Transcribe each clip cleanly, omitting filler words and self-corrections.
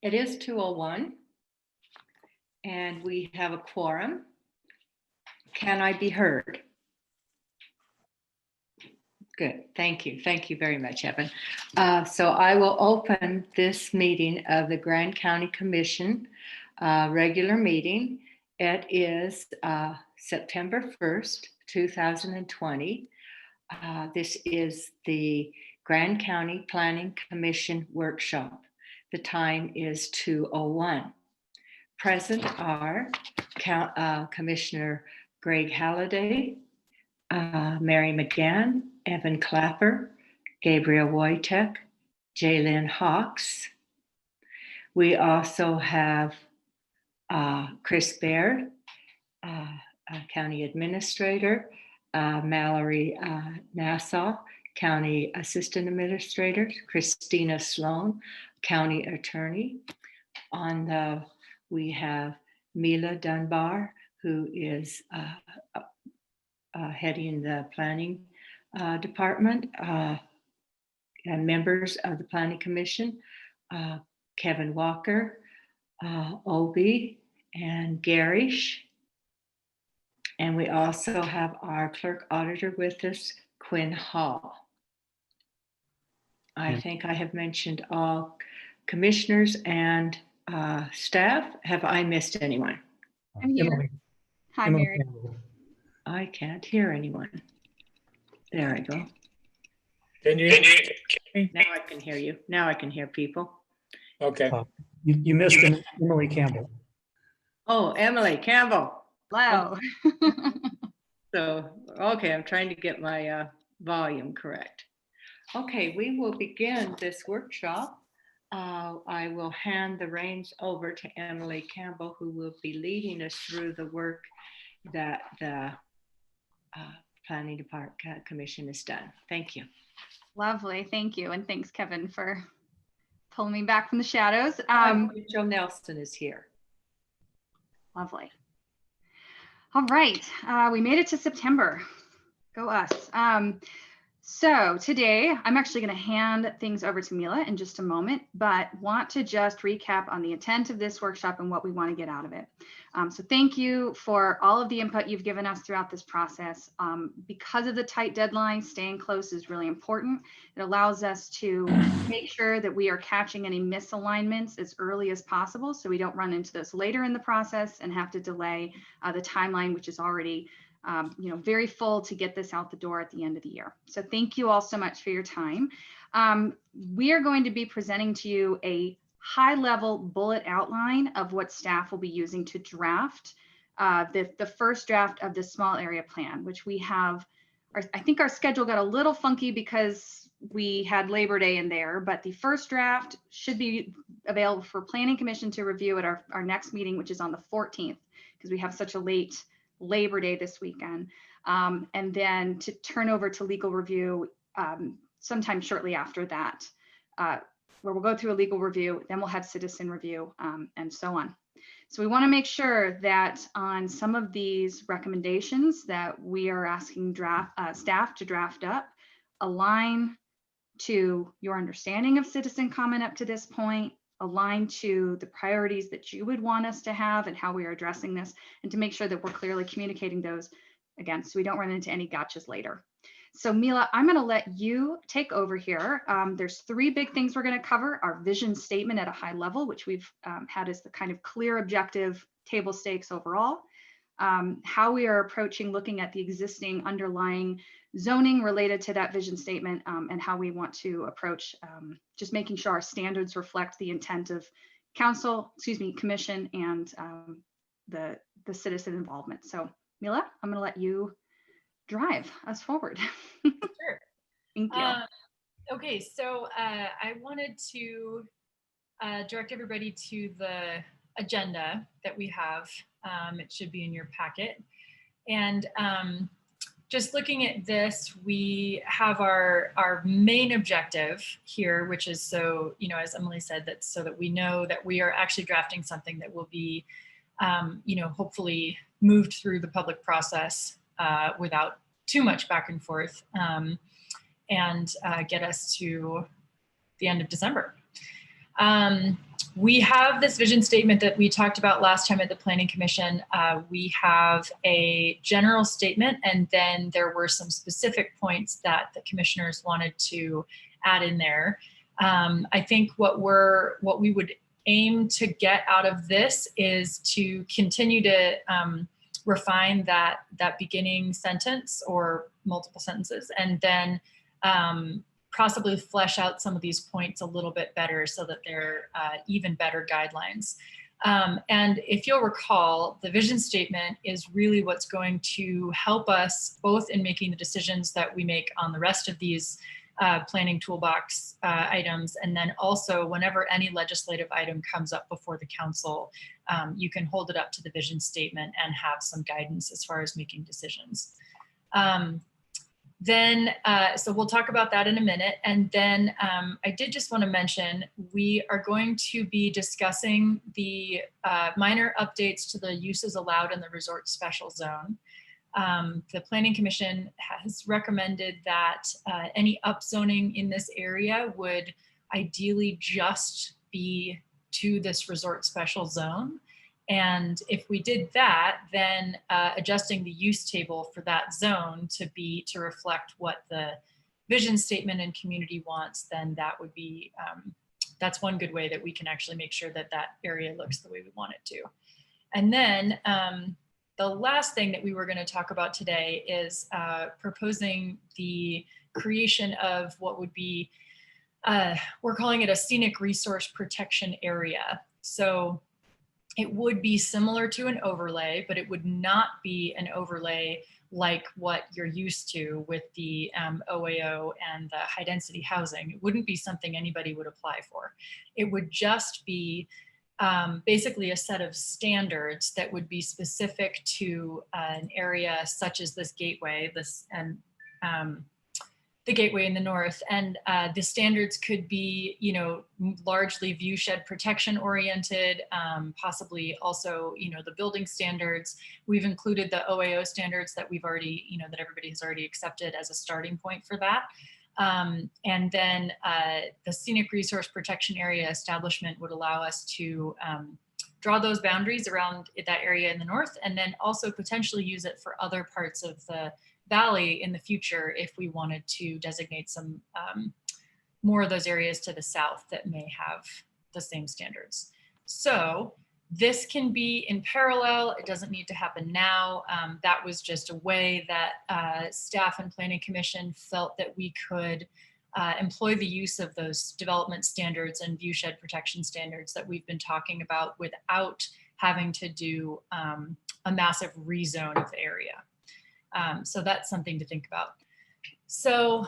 It is 2:01 and we have a quorum. Can I be heard? Good, thank you. Thank you very much, Evan. So I will open this meeting of the Grand County Commission regular meeting. It is September 1st, 2020. This is the Grand County Planning Commission workshop. The time is 2:01. Present are Commissioner Greg Halliday, Mary McGann, Evan Clapper, Gabriel Wojtek, Jaylyn Hawks. We also have Chris Baird, County Administrator, Mallory Nassau, County Assistant Administrator, Christina Sloan, County Attorney. We have Mila Dunbar, who is heading the Planning Department, and members of the Planning Commission, Kevin Walker, Obi, and Garish. And we also have our clerk auditor with us, Quinn Hall. I think I have mentioned all commissioners and staff. Have I missed anyone? I'm here. Hi, Mary. I can't hear anyone. There I go. Can you? Now I can hear you. Now I can hear people. Okay. You missed Emily Campbell. Oh, Emily Campbell. Hello. So, okay, I'm trying to get my volume correct. Okay, we will begin this workshop. I will hand the reins over to Emily Campbell, who will be leading us through the work that the Planning Department Commission has done. Thank you. Lovely, thank you. And thanks, Kevin, for pulling me back from the shadows. Joe Nelson is here. Lovely. All right, we made it to September. Go us. So today, I'm actually going to hand things over to Mila in just a moment, but want to just recap on the intent of this workshop and what we want to get out of it. So thank you for all of the input you've given us throughout this process. Because of the tight deadline, staying close is really important. It allows us to make sure that we are catching any misalignments as early as possible, so we don't run into those later in the process and have to delay the timeline, which is already very full to get this out the door at the end of the year. So thank you all so much for your time. We are going to be presenting to you a high-level bullet outline of what staff will be using to draft the first draft of the small area plan, which we have. I think our schedule got a little funky because we had Labor Day in there, but the first draft should be available for Planning Commission to review at our next meeting, which is on the 14th, because we have such a late Labor Day this weekend, and then to turn over to legal review sometime shortly after that, where we'll go through a legal review, then we'll have citizen review, and so on. So we want to make sure that on some of these recommendations that we are asking staff to draft up align to your understanding of citizen comment up to this point, align to the priorities that you would want us to have and how we are addressing this, and to make sure that we're clearly communicating those again, so we don't run into any gotchas later. So Mila, I'm going to let you take over here. There's three big things we're going to cover: our vision statement at a high level, which we've had as the kind of clear objective table stakes overall, how we are approaching looking at the existing underlying zoning related to that vision statement, and how we want to approach just making sure our standards reflect the intent of commission, and the citizen involvement. So Mila, I'm going to let you drive us forward. Sure. Thank you. Okay, so I wanted to direct everybody to the agenda that we have. It should be in your packet. And just looking at this, we have our main objective here, which is so, you know, as Emily said, that's so that we know that we are actually drafting something that will be, you know, hopefully moved through the public process without too much back and forth, and get us to the end of December. We have this vision statement that we talked about last time at the Planning Commission. We have a general statement, and then there were some specific points that the commissioners wanted to add in there. I think what we would aim to get out of this is to continue to refine that beginning sentence or multiple sentences, and then possibly flesh out some of these points a little bit better so that they're even better guidelines. And if you'll recall, the vision statement is really what's going to help us both in making the decisions that we make on the rest of these planning toolbox items, and then also whenever any legislative item comes up before the council, you can hold it up to the vision statement and have some guidance as far as making decisions. So we'll talk about that in a minute. And then I did just want to mention, we are going to be discussing the minor updates to the uses allowed in the resort special zone. The Planning Commission has recommended that any upzoning in this area would ideally just be to this resort special zone. And if we did that, then adjusting the use table for that zone to reflect what the vision statement and community wants, then that would be, that's one good way that we can actually make sure that that area looks the way we want it to. And then the last thing that we were going to talk about today is proposing the creation of what would be, we're calling it a scenic resource protection area. So it would be similar to an overlay, but it would not be an overlay like what you're used to with the OAO and the high density housing. It wouldn't be something anybody would apply for. It would just be basically a set of standards that would be specific to an area such as this gateway, the gateway in the north. And the standards could be, you know, largely view shed protection oriented, possibly also, you know, the building standards. We've included the OAO standards that we've already, you know, that everybody has already accepted as a starting point for that. And then the scenic resource protection area establishment would allow us to draw those boundaries around that area in the north, and then also potentially use it for other parts of the valley in the future if we wanted to designate some more of those areas to the south that may have the same standards. So this can be in parallel. It doesn't need to happen now. That was just a way that staff and Planning Commission felt that we could employ the use of those development standards and view shed protection standards that we've been talking about without having to do a massive rezone of the area. So that's something to think about. So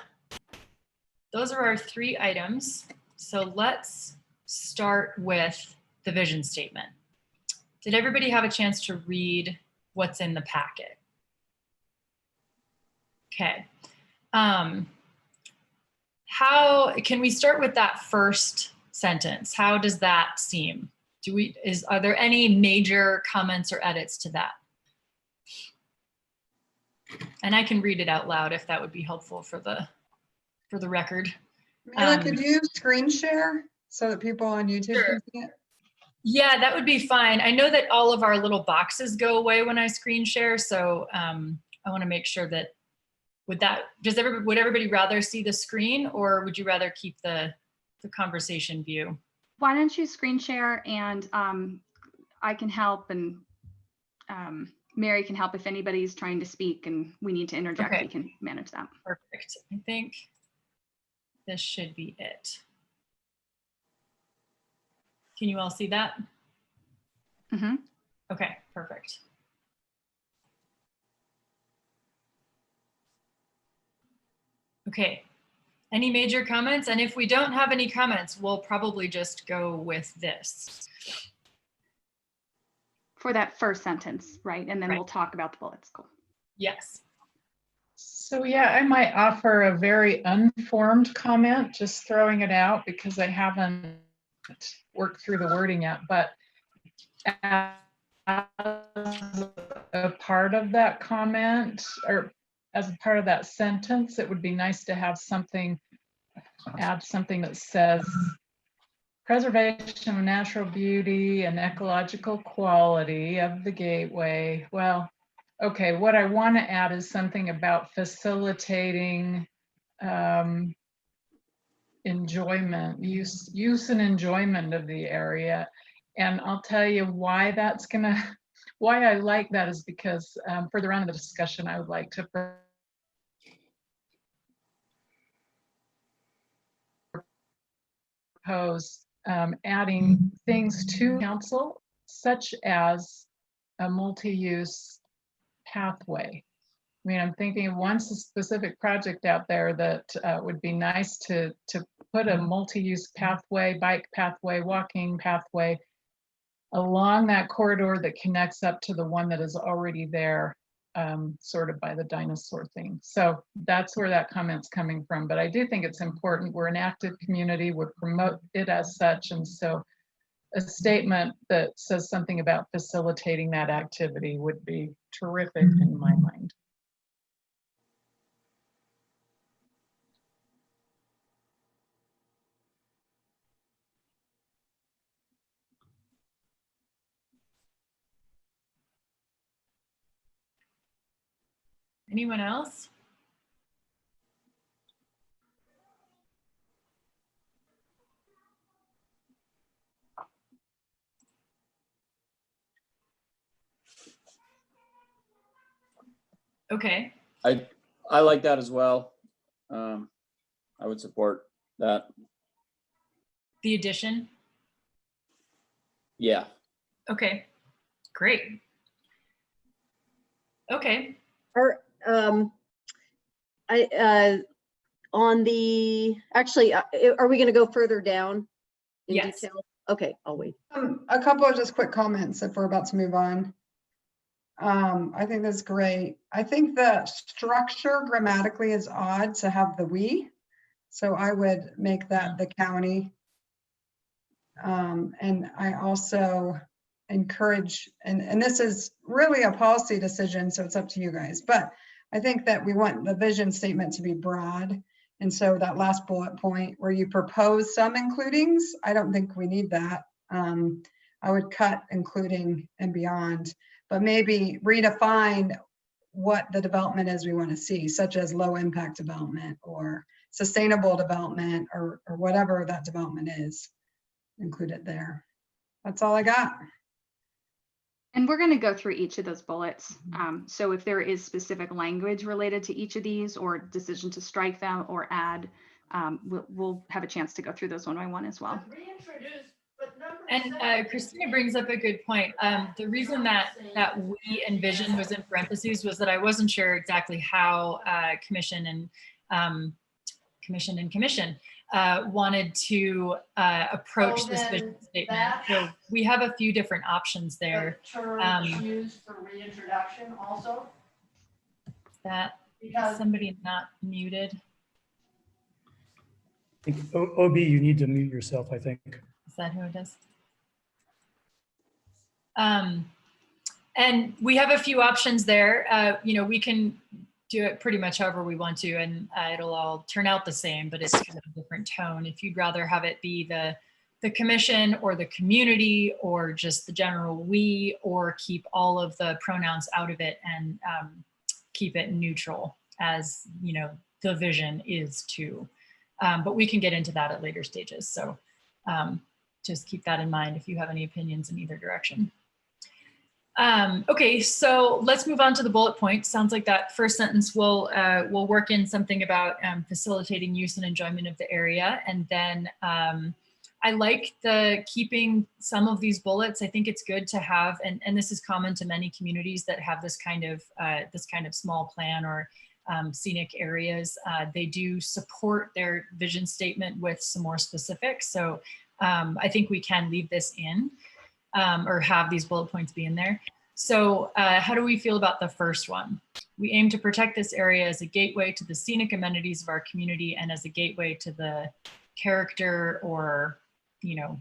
those are our 3 items. So let's start with the vision statement. Did everybody have a chance to read what's in the packet? Okay. How can we start with that first sentence? How does that seem? Are there any major comments or edits to that? And I can read it out loud if that would be helpful for the record. Mila, could you screen share so that people on YouTube Sure. can see it? Yeah, that would be fine. I know that all of our little boxes go away when I screen share, so I want to make sure that would everybody rather see the screen, or would you rather keep the conversation view? Why don't you screen share, and I can help, and Mary can help if anybody's trying to speak and we need to interject. Okay. We can manage that. Perfect. I think this should be it. Can you all see that? Mm-hmm. Okay, perfect. Okay, any major comments? And if we don't have any comments, we'll probably just go with this. For that first sentence, right? And then Right. we'll talk about the bullets. Cool. Yes. So yeah, I might offer a very unformed comment, just throwing it out because I haven't worked through the wording yet, but as a part of that comment or as a part of that sentence, it would be nice to have something, add something that says preservation of natural beauty and ecological quality of the gateway. Well, okay, what I want to add is something about facilitating enjoyment, use and enjoyment of the area. And I'll tell you why that's why I like that is because further on in the discussion, I would like to propose adding things to council, such as a multi-use pathway. I mean, I'm thinking of one specific project out there that would be nice to put a multi-use pathway, bike pathway, walking pathway along that corridor that connects up to the one that is already there, sort of by the dinosaur thing. So that's where that comment's coming from. But I do think it's important. We're an active community, we promote it as such. And so a statement that says something about facilitating that activity would be terrific in my mind. Anyone else? Okay. I like that as well. I would support that. The addition. Yeah. Okay, great. Okay. Or on the, actually, are we going to go further down in Yes. detail? Okay, I'll wait. A couple of just quick comments if we're about to move on. I think that's great. I think the structure grammatically is odd to have the we. So I would make that the county. And I also encourage, and this is really a policy decision, so it's up to you guys, but I think that we want the vision statement to be broad. And so that last bullet point where you propose some includings, I don't think we need that. I would cut including and beyond, but maybe redefine what the development is we want to see, such as low impact development or sustainable development or whatever that development is. Include it there. That's all I got. And we're going to go through each of those bullets. So if there is specific language related to each of these or decision to strike them or add, we'll have a chance to go through those one by one as well. And Christina brings up a good point. The reason that we envision was in parentheses was that I wasn't sure exactly how commission wanted to approach this vision statement. So we have a few different options there. Used for reintroduction also. That somebody not muted. I think OB, you need to mute yourself, I think. Is that who it is? And we have a few options there. You know, we can do it pretty much however we want to, and it'll all turn out the same, but it's kind of a different tone. If you'd rather have it be the commission or the community or just the general we, or keep all of the pronouns out of it and keep it neutral, as you know, the vision is too. But we can get into that at later stages. So just keep that in mind if you have any opinions in either direction. Okay, so let's move on to the bullet point. Sounds like that first sentence will work in something about facilitating use and enjoyment of the area. And then I like the keeping some of these bullets. I think it's good to have, and this is common to many communities that have this kind of small plan or scenic areas. They do support their vision statement with some more specifics. So I think we can leave this in or have these bullet points be in there. So how do we feel about the first one? We aim to protect this area as a gateway to the scenic amenities of our community and as a gateway to the character or, you know,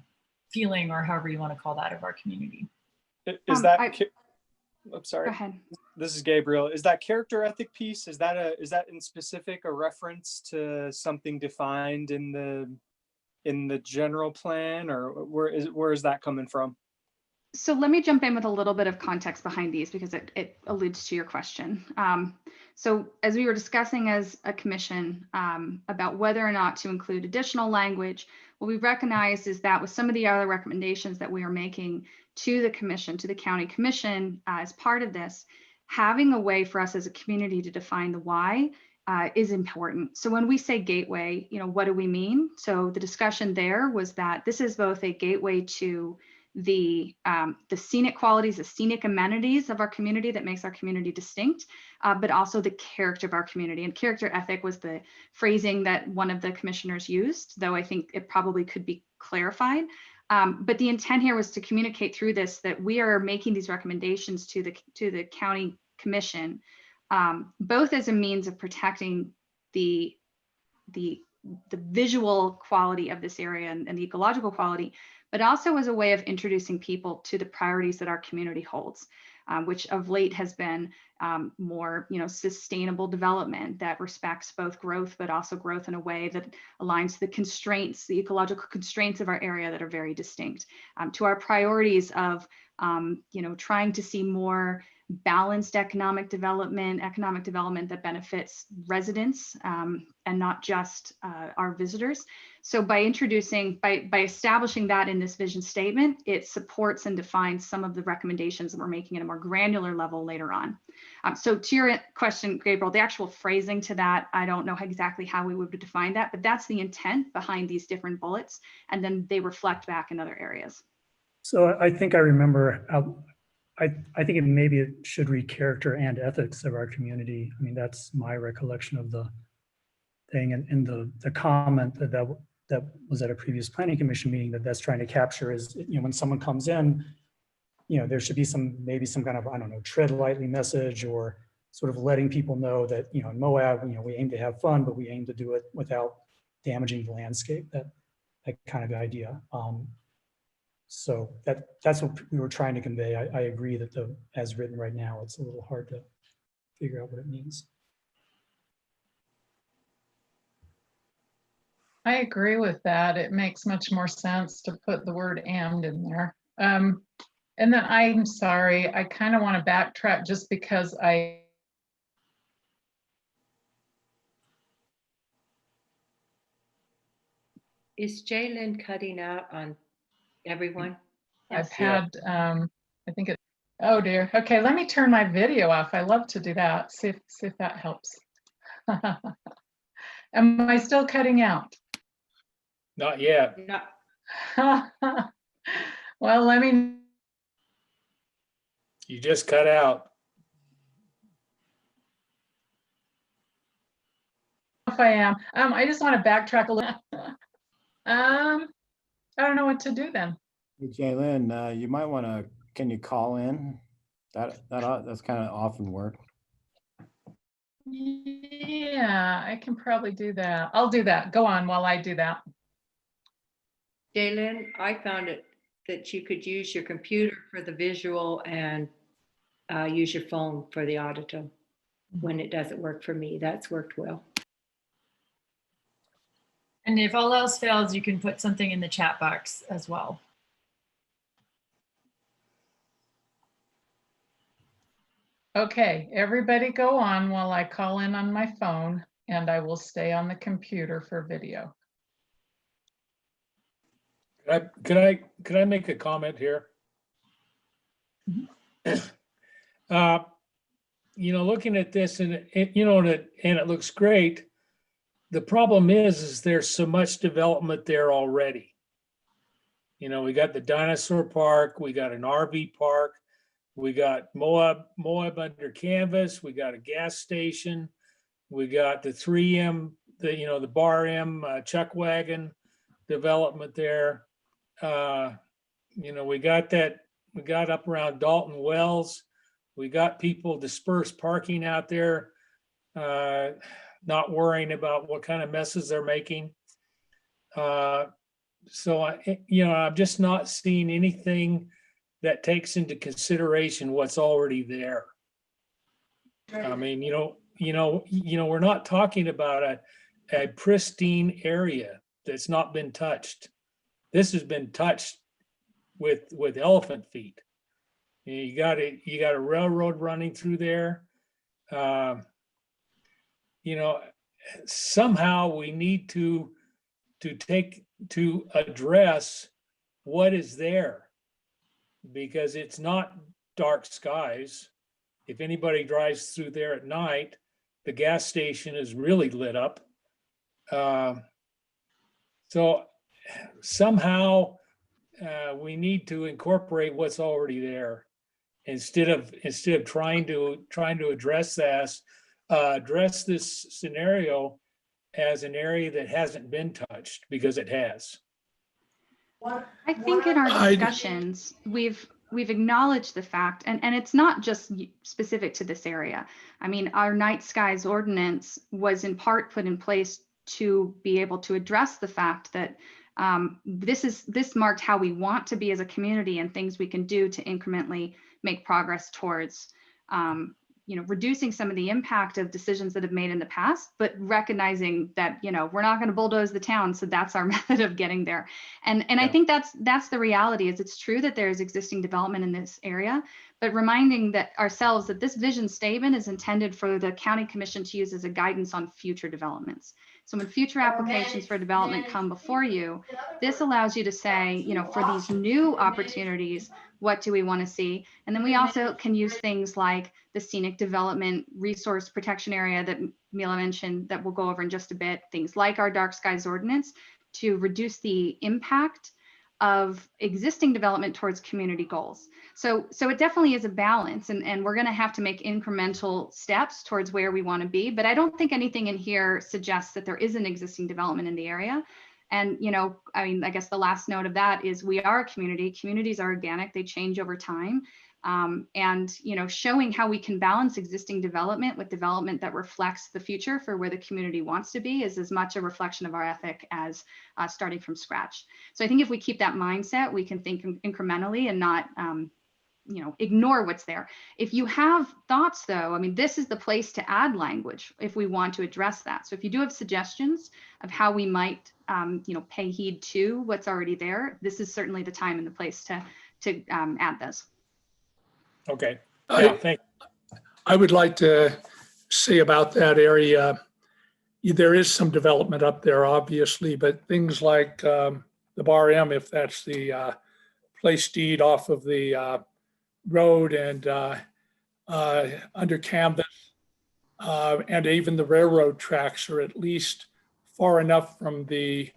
feeling or however you want to call that of our community. Is that, Go I'm sorry, ahead. this is Gabriel. Is that character ethic piece, is that in specific a reference to something defined in the general plan, or where is that coming from? So let me jump in with a little bit of context behind these because it alludes to your question. So as we were discussing as a commission about whether or not to include additional language, what we recognized is that with some of the other recommendations that we are making to the commission, to the county commission, as part of this, having a way for us as a community to define the why is important. So when we say gateway, you know, what do we mean? So the discussion there was that this is both a gateway to the scenic qualities, the scenic amenities of our community that makes our community distinct, but also the character of our community. And character ethic was the phrasing that one of the commissioners used, though I think it probably could be clarified. But the intent here was to communicate through this that we are making these recommendations to the county commission, both as a means of protecting the visual quality of this area and the ecological quality, but also as a way of introducing people to the priorities that our community holds, which of late has been more, you know, sustainable development that respects both growth, but also growth in a way that aligns the constraints, the ecological constraints of our area that are very distinct, to our priorities of, you know, trying to see more balanced economic development that benefits residents and not just our visitors. So by establishing that in this vision statement, it supports and defines some of the recommendations that we're making at a more granular level later on. So to your question, Gabriel, the actual phrasing to that, I don't know exactly how we would define that, but that's the intent behind these different bullets, and then they reflect back in other areas. So I think I remember, I think maybe it should read character and ethics of our community. I mean, that's my recollection of the thing, and the comment that was at a previous planning commission meeting that's trying to capture is, you know, when someone comes in, you know, there should be maybe some kind of, I don't know, tread lightly message, or sort of letting people know that, you know, in Moab, you know, we aim to have fun, but we aim to do it without damaging the landscape, that kind of idea. So that's what we were trying to convey. I agree that as written right now, it's a little hard to figure out what it means. I agree with that. It makes much more sense to put the word "and" in there. And then I'm sorry, I kind of want to backtrack just because Is Jalen cutting out on everyone? I've had, I think oh dear. Okay, let me turn my video off. I love to do that. See if that helps. Am I still cutting out? Not yet. No. Well, let me. You just cut out. If I am, I just want to backtrack a little. I don't know what to do then. Hey, Jalen, you might want to, can you call in? That's kind of often work. Yeah, I can probably do that. I'll do that. Go on while I do that. Jalen, I found it that you could use your computer for the visual and use your phone for the audio when it doesn't work for me. That's worked well. And if all else fails, you can put something in the chat box as well. Okay, everybody go on while I call in on my phone, and I will stay on the computer for video. Could I make a comment here? You know, looking at this and you know, and it looks great. The problem is there's so much development there already. You know, we got the dinosaur park, we got an RV park, we got Moab under canvas, we got a gas station, we got the 3M, the Bar M chuck wagon development there. You know, we got up around Dalton Wells, We got people dispersed parking out there, not worrying about what kind of messes they're making. So I'm just not seeing anything that takes into consideration what's already there. I mean, we're not talking about a pristine area that's not been touched. This has been touched with elephant feet. You got a railroad running through there. Somehow we need to address what is there, because it's not dark skies. If anybody drives through there at night, the gas station is really lit up. So somehow we need to incorporate what's already there instead of trying to address this scenario as an area that hasn't been touched, because it has. I think in our discussions, we've acknowledged the fact, and it's not just specific to this area. I mean, our night skies ordinance was in part put in place to be able to address the fact that this marked how we want to be as a community and things we can do to incrementally make progress towards reducing some of the impact of decisions that have made in the past, but recognizing that, we're not going to bulldoze the town. So that's our method of getting there. And I think that's the reality. Is it's true that there is existing development in this area, but reminding that ourselves that this vision statement is intended for the county commission to use as a guidance on future developments. So when future applications for development come before you, this allows you to say, for these new opportunities, what do we want to see? And then we also can use things like the scenic development resource protection area that Mila mentioned that we'll go over in just a bit, things like our dark skies ordinance to reduce the impact of existing development towards community goals. So it definitely is a balance, and we're going to have to make incremental steps towards where we want to be. But I don't think anything in here suggests that there isn't existing development in the area. And, I guess the last note of that is we are a community. Communities are organic. They change over time. And, showing how we can balance existing development with development that reflects the future for where the community wants to be is as much a reflection of our ethic as starting from scratch. So I think if we keep that mindset, we can think incrementally and not, ignore what's there. If you have thoughts, though, this is the place to add language if we want to address that. So if you do have suggestions of how we might, pay heed to what's already there, this is certainly the time and the place to add those. Okay. Yeah, thanks. I would like to say about that area, there is some development up there, obviously, but things like the Bar M, if that's the place deed off of the road and under canvas, and even the railroad tracks are at least far enough from the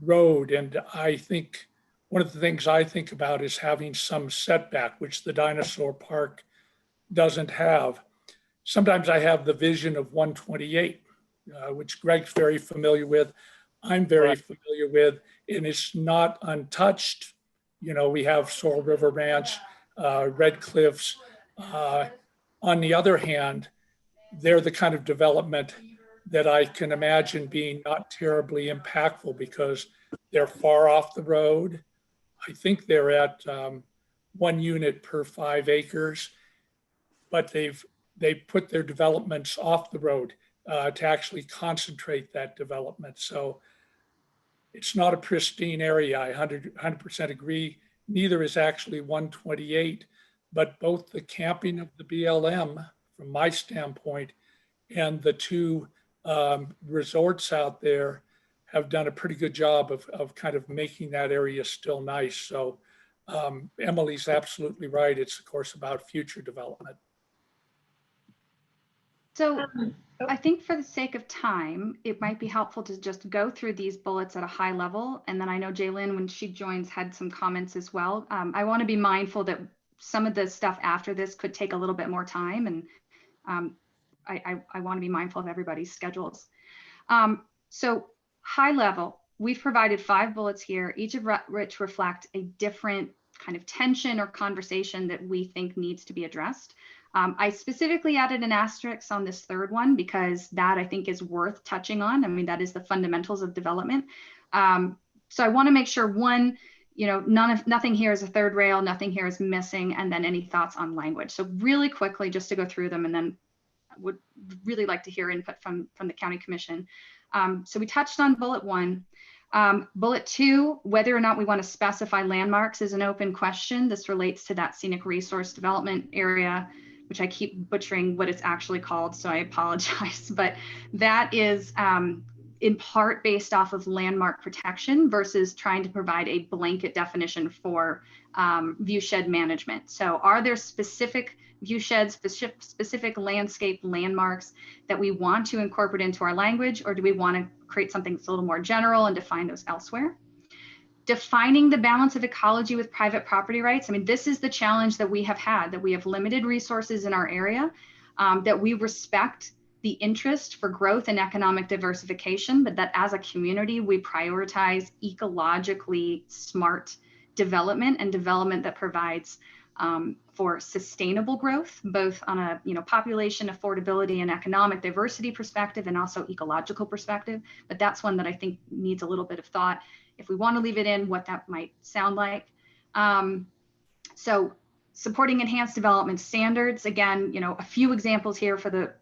road. And I think one of the things I think about is having some setback, which the dinosaur park doesn't have. Sometimes I have the vision of 128, which Greg's very familiar with. I'm very familiar with, and it's not untouched. We have Sorrel River Ranch, Red Cliffs. On the other hand, they're the kind of development that I can imagine being not terribly impactful because they're far off the road. I think they're at 1 unit per 5 acres, but they've put their developments off the road to actually concentrate that development. So it's not a pristine area. I 100% agree. Neither is actually 128, but both the camping of the BLM, from my standpoint, and the 2 resorts out there have done a pretty good job of kind of making that area still nice. So Emily's absolutely right. It's of course about future development. So I think for the sake of time, it might be helpful to just go through these bullets at a high level. And then I know Jaylyn, when she joins, had some comments as well. I want to be mindful that some of the stuff after this could take a little bit more time. And I want to be mindful of everybody's schedules. So high level, we've provided 5 bullets here, each of which reflect a different kind of tension or conversation that we think needs to be addressed. I specifically added an asterisk on this third one because that I think is worth touching on. I mean, that is the fundamentals of development. So I want to make sure one, nothing here is a third rail, nothing here is missing, and then any thoughts on language. So really quickly, just to go through them, and then would really like to hear input from the County Commission. So we touched on bullet 1. Bullet 2, whether or not we want to specify landmarks is an open question. This relates to that scenic resource development area, which I keep butchering what it's actually called, so I apologize. But that is in part based off of landmark protection versus trying to provide a blanket definition for viewshed management. So are there specific viewsheds, specific landscape landmarks that we want to incorporate into our language, or do we want to create something that's a little more general and define those elsewhere? Defining the balance of ecology with private property rights. I mean, this is the challenge that we have had, that we have limited resources in our area, that we respect the interest for growth and economic diversification, but that as a community, we prioritize ecologically smart development and development that provides for sustainable growth, both on a population affordability and economic diversity perspective, and also ecological perspective. But that's one that I think needs a little bit of thought. If we want to leave it in, what that might sound like. So supporting enhanced development standards. Again, a few examples here for the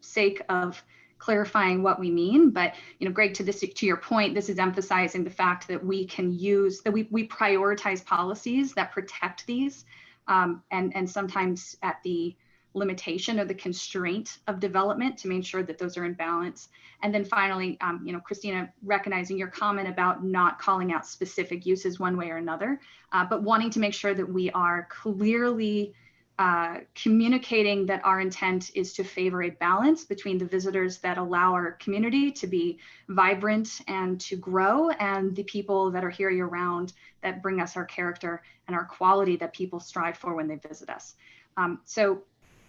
sake of clarifying what we mean. But Greg, to your point, this is emphasizing the fact that we can use that we prioritize policies that protect these, and sometimes at the limitation or the constraint of development to make sure that those are in balance. And then finally, Christina, recognizing your comment about not calling out specific uses one way or another, but wanting to make sure that we are clearly communicating that our intent is to favor a balance between the visitors that allow our community to be vibrant and to grow, and the people that are here year round that bring us our character and our quality that people strive for when they visit us. So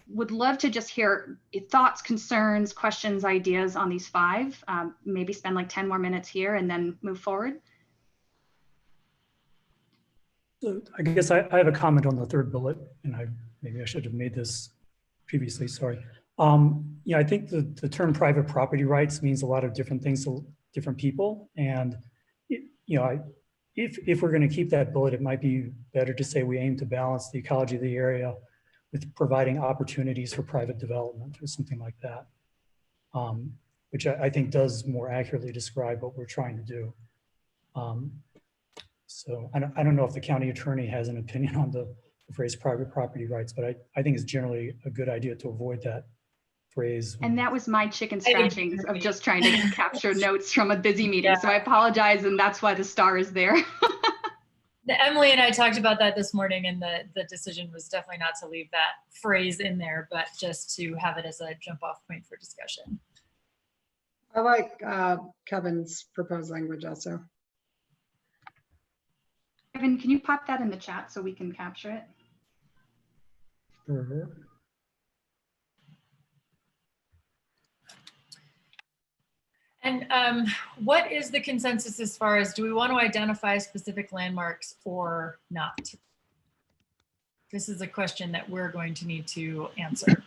would love to just hear thoughts, concerns, questions, ideas on these 5, maybe spend like 10 more minutes here and then move forward. So I guess I have a comment on the third bullet, and maybe I should have made this previously, sorry. I think the term private property rights means a lot of different things to different people. And, if we're going to keep that bullet, it might be better to say we aim to balance the ecology of the area with providing opportunities for private development or something like that, which I think does more accurately describe what we're trying to do. So I don't know if the county attorney has an opinion on the phrase private property rights, but I think it's generally a good idea to avoid that phrase. And that was my chicken scratching of just trying to capture notes from a busy meeting. Yeah. So I apologize, and that's why the star is there. Emily and I talked about that this morning, and the decision was definitely not to leave that phrase in there, but just to have it as a jump off point for discussion. I like Kevin's proposed language also. Kevin, can you pop that in the chat so we can capture it? Sure. And what is the consensus as far as, do we want to identify specific landmarks or not? This is a question that we're going to need to answer.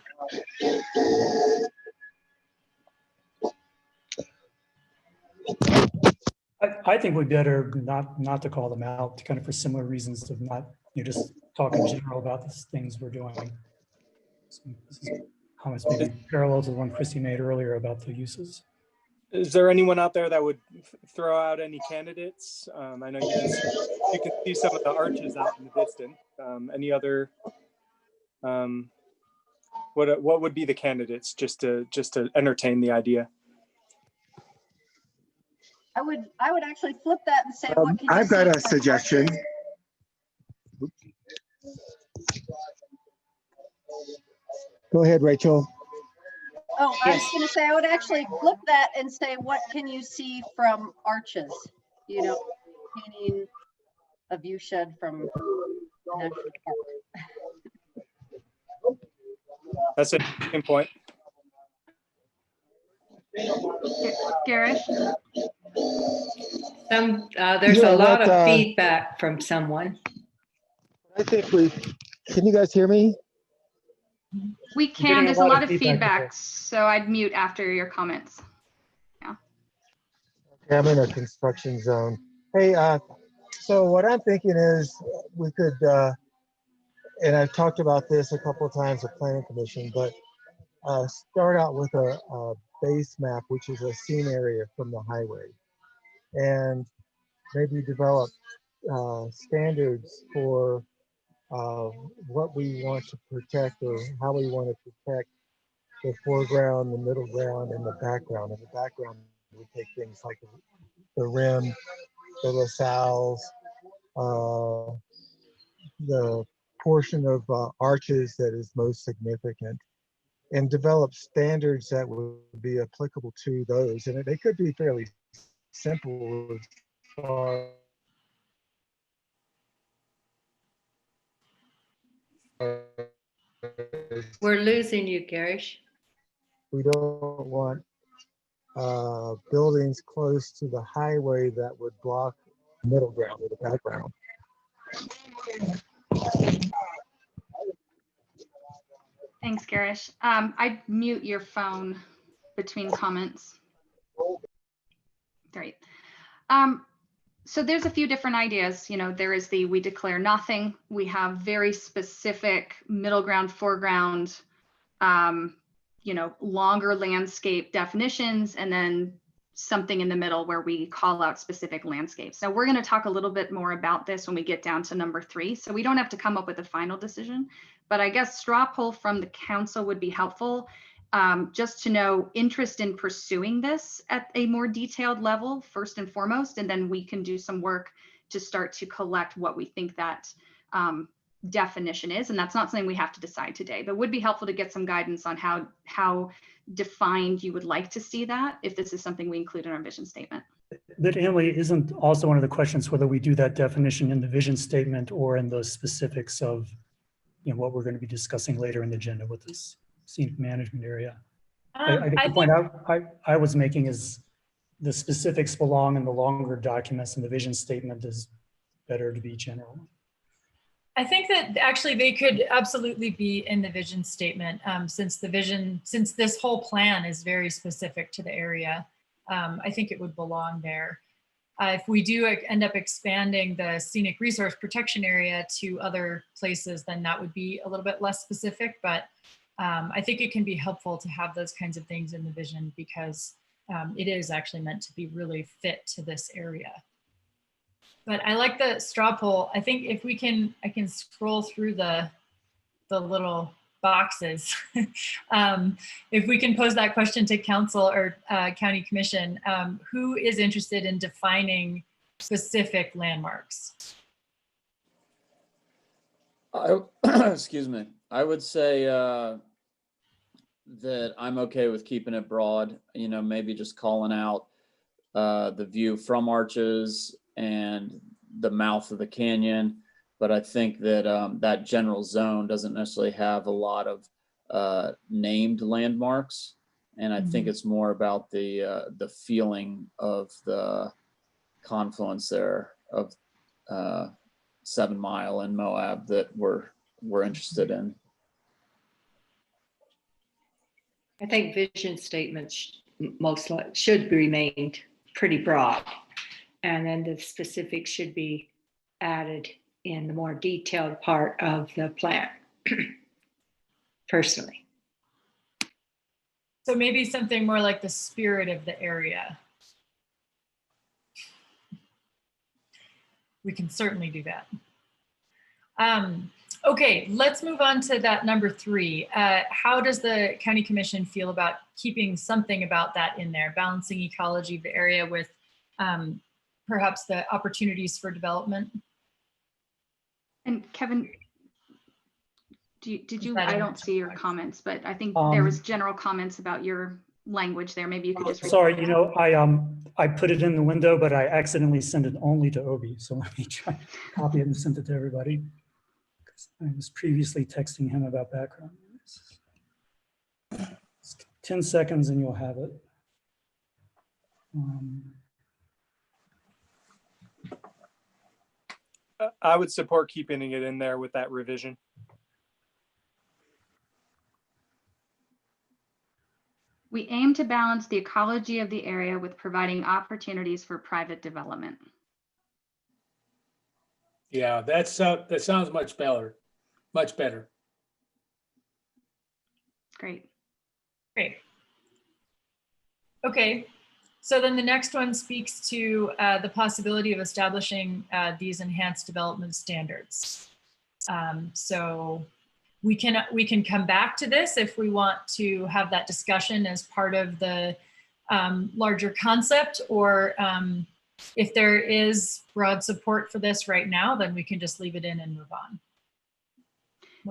I think we'd better not to call them out, kind of for similar reasons of not, just talking general about these things we're doing. So this is comments maybe parallel to the one Christy made earlier about the uses. Is there anyone out there that would throw out any candidates? I know you can see some of the arches out in the distance. Any other? What would be the candidates just to entertain the idea? I would actually flip that and say, what can you I've got see a suggestion. Go ahead, Rachel. Oh, I was going to say, I would actually flip that and say, what can you see from arches? Painting a view shed from national park. That's an interesting point. Garrett? There's a lot of feedback from someone. I think can you guys hear me? We getting can. a There's a lot lot of of feedback feedback, today. so I'd mute after your comments. Okay, I'm in a construction zone. Hey, so what I'm thinking is we could, and I've talked about this a couple of times at Planning Commission, but start out with a base map, which is a scene area from the highway, and maybe develop standards for what we want to protect or how we want to protect the foreground, the middle ground, and the background. In the background, we take things like the rim, the LaSalle's, the portion of arches that is most significant, and develop standards that would be applicable to those. And they could be fairly simple as far as We're losing you, Garish. we don't want buildings close to the highway that would block the middle ground or the background. Thanks, Garish. I'd mute your phone between comments. Great. So there's a few different ideas. You know, there is the we declare nothing. We have very specific middle ground, foreground, you know, longer landscape definitions, and then something in the middle where we call out specific landscapes. Now we're going to talk a little bit more about this when we get down to number 3. So we don't have to come up with a final decision, but I guess straw poll from the council would be helpful. Just to know interest in pursuing this at a more detailed level, first and foremost, and then we can do some work to start to collect what we think that definition is. And that's not something we have to decide today, but would be helpful to get some guidance on how defined you would like to see that, if this is something we include in our vision statement. But Emily, isn't also one of the questions whether we do that definition in the vision statement or in the specifics of, you know, what we're going to be discussing later in the agenda with this scenic management area? I think the point I was making is the specifics belong in the longer documents, and the vision statement is better to be general. I think that actually they could absolutely be in the vision statement, since this whole plan is very specific to the area. I think it would belong there. If we do end up expanding the scenic resource protection area to other places, then that would be a little bit less specific, but I think it can be helpful to have those kinds of things in the vision, because it is actually meant to be really fit to this area. But I like the straw poll. I think if we can, I can scroll through the little boxes. If we can pose that question to council or county commission, who is interested in defining specific landmarks? Excuse me. I would say that I'm okay with keeping it broad, you know, maybe just calling out the view from Arches and the mouth of the canyon. But I think that that general zone doesn't necessarily have a lot of named landmarks. And I think it's more about the feeling of the confluence there of 7 Mile and Moab that we're interested in. I think vision statements most likely should be remained pretty broad, and then the specifics should be added in the more detailed part of the plan. Personally. So maybe something more like the spirit of the area. We can certainly do that. Okay, let's move on to that number 3. How does the county commission feel about keeping something about that in there, balancing ecology of the area with perhaps the opportunities for development? And Kevin, did you, I don't see your comments, but I think there was general comments about your language there. Maybe you could just. Sorry, you know, I put it in the window, but I accidentally sent it only to Obi. So let me try to copy it and send it to everybody. I was previously texting him about background. 10 seconds and you'll have it. I would support keeping it in there with that revision. to balance the ecology of the area with providing opportunities for private development. Yeah, that sounds much better, much better. Great. Great. Okay, so then the next one speaks to the possibility of establishing these enhanced development standards. So we can come back to this if we want to have that discussion as part of the larger concept, or if there is broad support for this right now, then we can just leave it in and move on.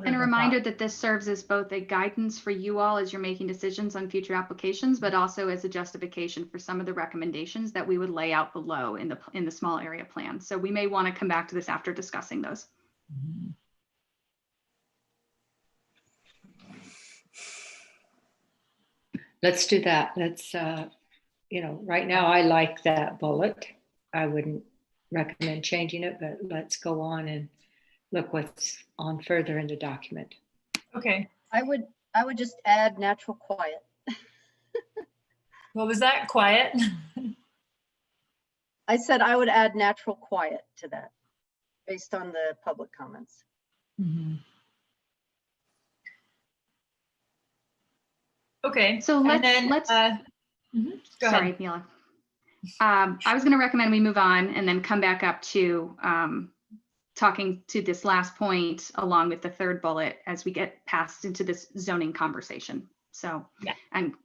And a reminder that this serves as both a guidance for you all as you're making decisions on future applications, but also as a justification for some of the recommendations that we would lay out below in the small area plan. So we may want to come back to this after discussing those. Mm-hmm. Let's do that. Let's, you know, right now I like that bullet. I wouldn't recommend changing it, but let's go on and look what's on further in the document. Okay. I would just add natural quiet. What was that? Quiet? I said I would add natural quiet to that based on the public comments. Mm-hmm. Okay. So let's go sorry, ahead. Mila. I was going to recommend we move on and then come back up to talking to this last point along with the third bullet as we get past into this zoning conversation. So, yeah. And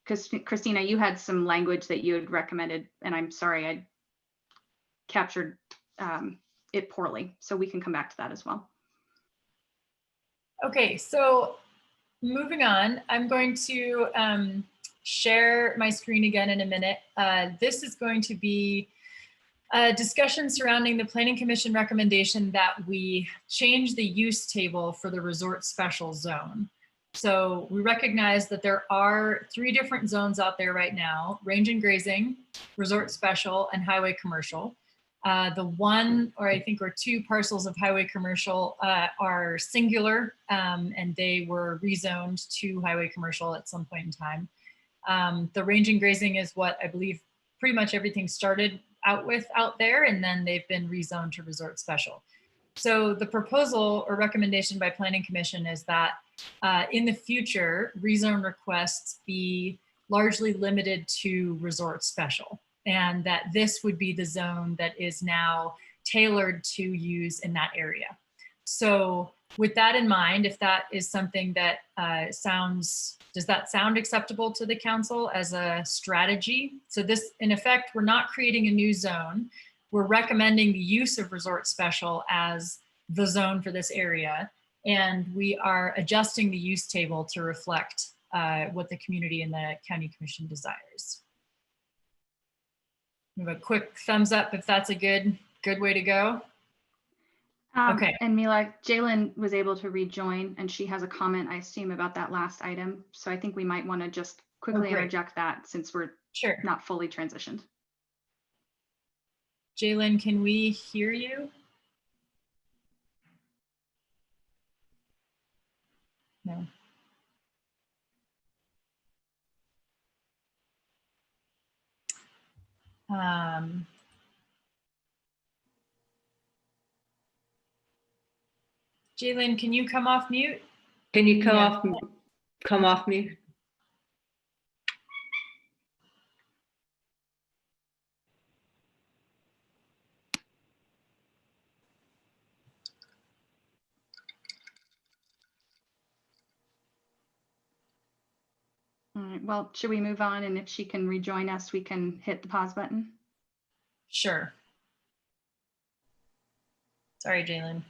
Christina, you had some language that you had recommended, and I'm sorry, I captured it poorly. So we can come back to that as well. Okay, so moving on, I'm going to share my screen again in a minute. This is going to be a discussion surrounding the Planning Commission recommendation that we change the use table for the resort special zone. So we recognize that there are 3 different zones out there right now: range and grazing, resort special, and highway commercial. The 1 or I think or 2 parcels of highway commercial are singular, and they were rezoned to highway commercial at some point in time. The range and grazing is what I believe pretty much everything started out with out there, and then they've been rezoned to resort special. So the proposal or recommendation by Planning Commission is that in the future, rezone requests be largely limited to resort special, and that this would be the zone that is now tailored to use in that area. So with that in mind, if that is something that does that sound acceptable to the council as a strategy? So this, in effect, we're not creating a new zone. We're recommending the use of resort special as the zone for this area. And we are adjusting the use table to reflect what the community and the county commission desires. Give a quick thumbs up if that's a good way to go. Okay. And Mila, Jalen was able to rejoin, and she has a comment, I assume, about that last item. So I think we might want to just quickly interject that since we're not fully transitioned. Jalen, can we hear you? No. Jalen, can you come off mute? Can you come off mute? All right, well, should we move on? And if she can rejoin us, we can hit the pause button. Sure. Sorry, Jalen.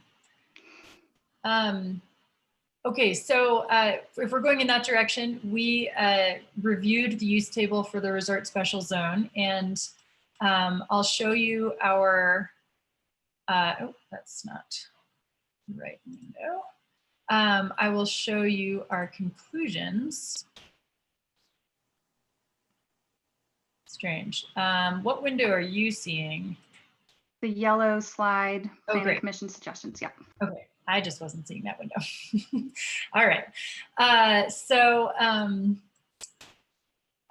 Okay, so if we're going in that direction, we reviewed the use table for the resort special zone, and I'll show you our, oh, that's not the right window. I will show you our conclusions. Strange. What window are you seeing? The yellow slide, Planning great. Commission suggestions, yeah. Okay, I just wasn't seeing that window. All right, so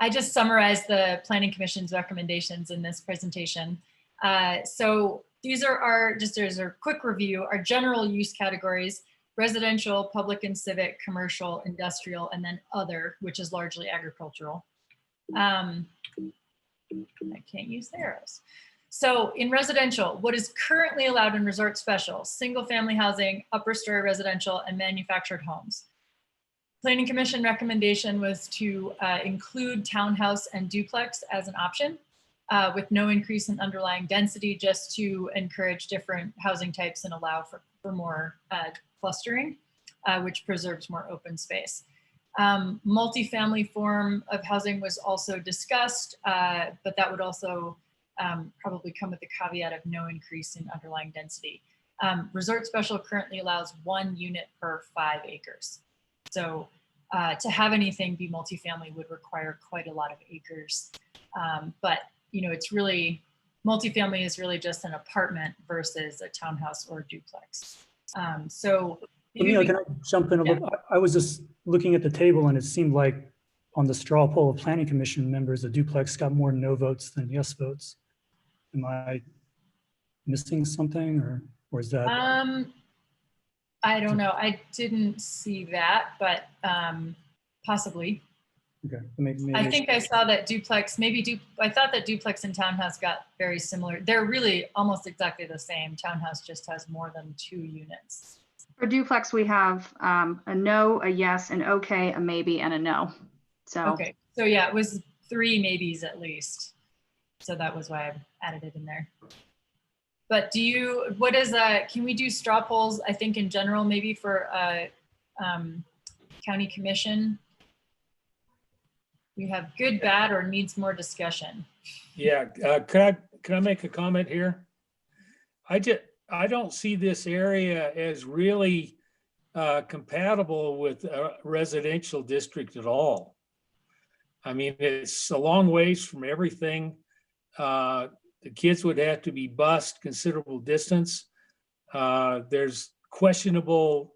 I just summarized the Planning Commission's recommendations in this presentation. So these are our, just as a quick review, our general use categories: residential, public and civic, commercial, industrial, and then other, which is largely agricultural. I can't use the arrows. So in residential, what is currently allowed in resort special: single family housing, upper story residential, and manufactured homes. Planning Commission recommendation was to include townhouse and duplex as an option, with no increase in underlying density, just to encourage different housing types and allow for more clustering, which preserves more open space. Multifamily form of housing was also discussed, but that would also probably come with the caveat of no increase in underlying density. Resort special currently allows 1 unit per 5 acres. So to have anything be multifamily would require quite a lot of acres. But you know, it's really, multifamily is really just an apartment versus a townhouse or a duplex. So Camila, can I jump in a little? I was just looking at the table and it seemed like on the straw poll of Planning Commission members, the duplex got more no votes than yes votes. Am I missing something, or is that? I don't know. I didn't see that, but possibly. Okay. Maybe I think I saw that duplex, I thought that duplex and townhouse got very similar. They're really almost exactly the same. Townhouse just has more than 2 units. For duplex, we have a no, a yes, an okay, a maybe, and a no. So okay, so yeah, it was 3 maybes at least. So that was why I added it in there. But what is can we do straw polls, I think in general, maybe for county commission? We have good, bad, or needs more discussion. Yeah, could I make a comment here? I don't see this area as really compatible with a residential district at all. I mean, it's a long ways from everything. The kids would have to be bused considerable distance. There's questionable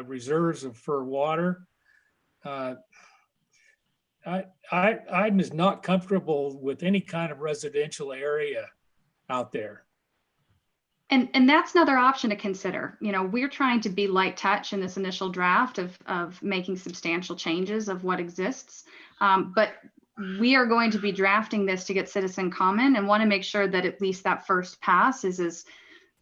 reserves for water. I'm just not comfortable with any kind of residential area out there. And that's another option to consider. You know, we're trying to be light touch in this initial draft of making substantial changes of what exists. But we are going to be drafting this to get citizen comment and want to make sure that at least that first pass is as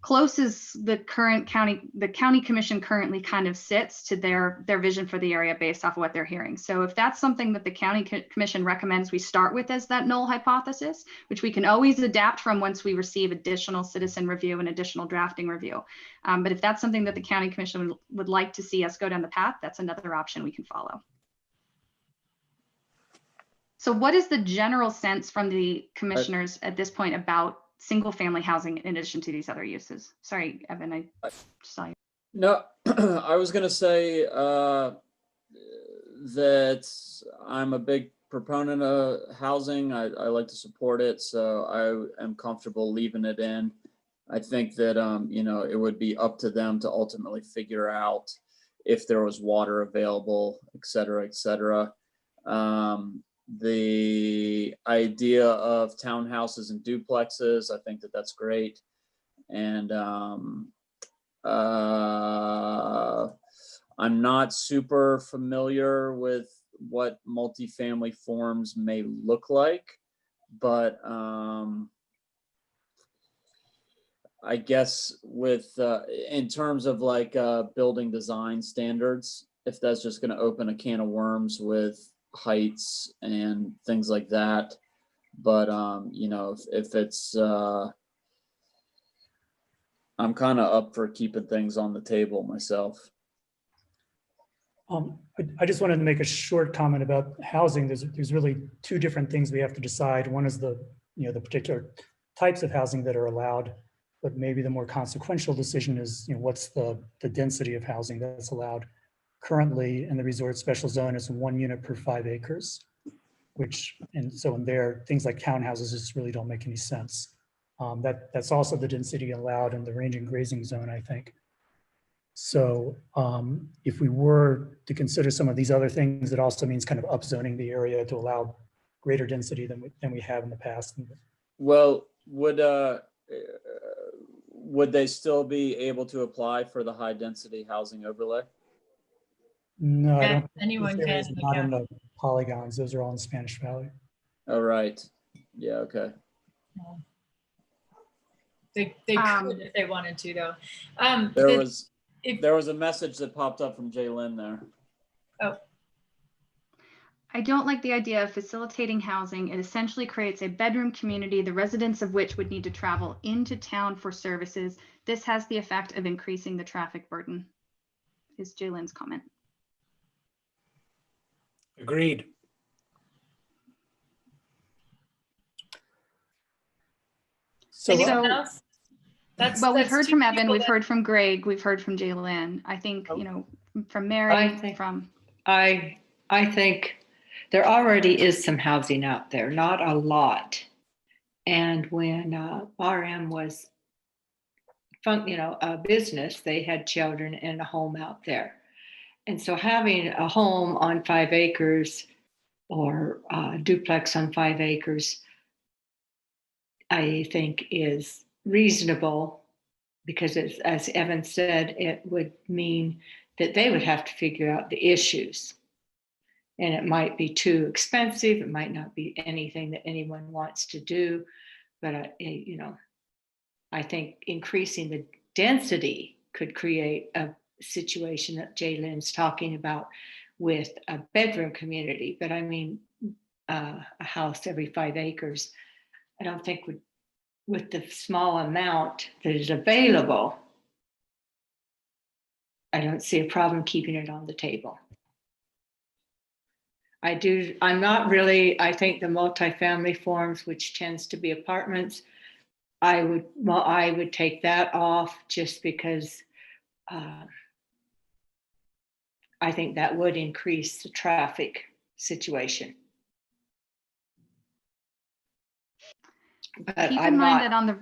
close as the county commission currently kind of sits to their vision for the area based off of what they're hearing. So if that's something that the county commission recommends we start with as that null hypothesis, which we can always adapt from once we receive additional citizen review and additional drafting review. But if that's something that the county commission would like to see us go down the path, that's another option we can follow. So what is the general sense from the commissioners at this point about single family housing in addition to these other uses? Sorry, Evan, I saw you. No, I was going to say that I'm a big proponent of housing. I like to support it, so I am comfortable leaving it in. I think that, you know, it would be up to them to ultimately figure out if there was water available, et cetera, et cetera. The idea of townhouses and duplexes, I think that that's great. And I'm not super familiar with what multifamily forms may look like, but I guess with in terms of like building design standards, if that's just going to open a can of worms with heights and things like that. But you know, if it's I'm kind of up for keeping things on the table myself. I just wanted to make a short comment about housing. There's really 2 different things we have to decide. One is the particular types of housing that are allowed, but maybe the more consequential decision is, what's the density of housing that's allowed. Currently in the resort special zone is 1 unit per 5 acres, so in there, things like townhouses just really don't make any sense. That's also the density allowed in the range and grazing zone, I think. So if we were to consider some of these other things, it also means kind of upzoning the area to allow greater density than we have in the past. Well, would they still be able to apply for the high density housing overlay? No, I Yeah, don't. anyone This area can is in the not in county. the polygons. Those are all in Spanish Valley. Oh, right. Yeah, okay. They could if they wanted to, though. There was a message that popped up from Jay Lynn there. Oh, I don't like the idea of facilitating housing. It essentially creates a bedroom community, the residents of which would need to travel into town for services. This has the effect of increasing the traffic burden, is Jalen's comment. Agreed. anyone else? Well, we've that's heard two from Evan, people we've that- heard from Greg, we've heard from Jalen. I think, you know, from Mary, I think there already is some housing out there, not a lot. And when RM was, a business, they had children in a home out there. And so having a home on 5 acres or a duplex on 5 acres, I think is reasonable because as Evan said, it would mean that they would have to figure out the issues. And it might be too expensive. It might not be anything that anyone wants to do. But, I think increasing the density could create a situation that Jalen's talking about with a bedroom community. But I mean, a house every 5 acres, I don't think with the small amount that is available, I don't see a problem keeping it on the table. I think the multifamily forms, which tends to be apartments, I would take that off just because I think that would increase the traffic situation. But keep I'm in mind not. that on the,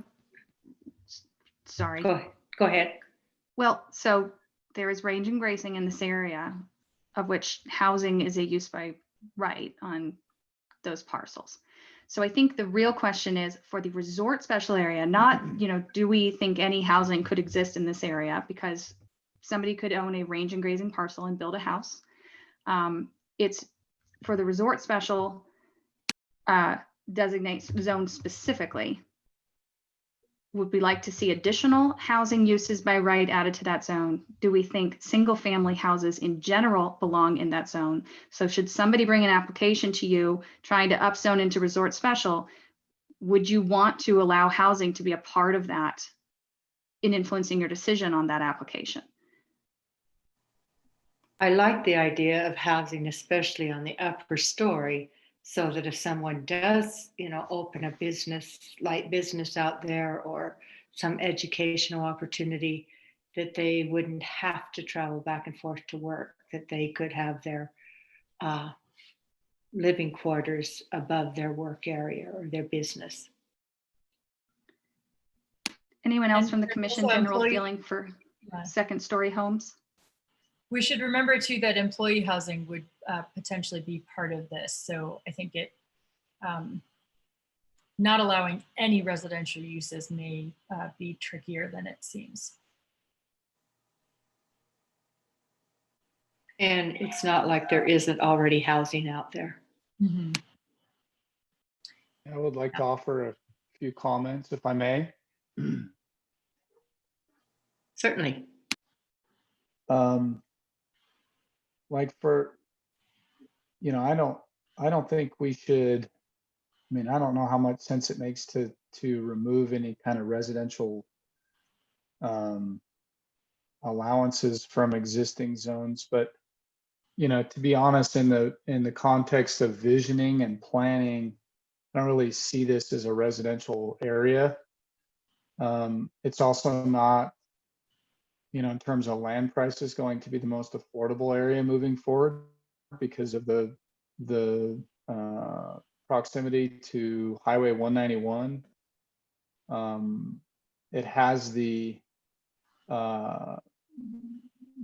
sorry. Go ahead. Well, so there is range and grazing in this area, of which housing is a use by right on those parcels. So I think the real question is for the resort special area, not, do we think any housing could exist in this area? Because somebody could own a range and grazing parcel and build a house. It's for the resort special designates zone specifically. Would we like to see additional housing uses by right added to that zone? Do we think single family houses in general belong in that zone? So should somebody bring an application to you trying to upzone into resort special, would you want to allow housing to be a part of that in influencing your decision on that application? I like the idea of housing, especially on the upper story, so that if someone does, open a light business out there or some educational opportunity, that they wouldn't have to travel back and forth to work, that they could have their living quarters above their work area or their business. Anyone else from the commission general feeling for second story homes? We should remember too that employee housing would potentially be part of this. So I think it not allowing any residential uses may be trickier than it seems. And it's not like there isn't already housing out there. Mm-hmm. I would like to offer a few comments, if I may. Certainly. Like I don't think we should, I don't know how much sense it makes to remove any kind of residential allowances from existing zones, but to be honest, in the context of visioning and planning, I don't really see this as a residential area. It's also not, in terms of land prices, going to be the most affordable area moving forward because of the proximity to Highway 191. It has the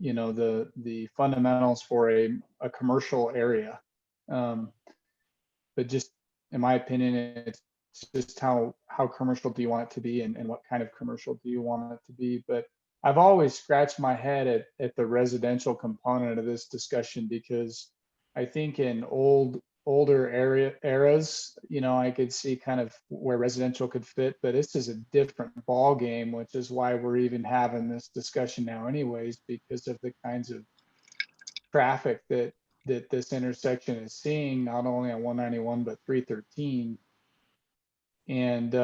the fundamentals for a commercial area, but just in my opinion, it's just how commercial do you want it to be, and what kind of commercial do you want it to be. But I've always scratched my head at the residential component of this discussion, because I think in older eras, I could see kind of where residential could fit, but this is a different ball game, which is why we're even having this discussion now anyways, because of the kinds of traffic that this intersection is seeing, not only on 191 but 313. And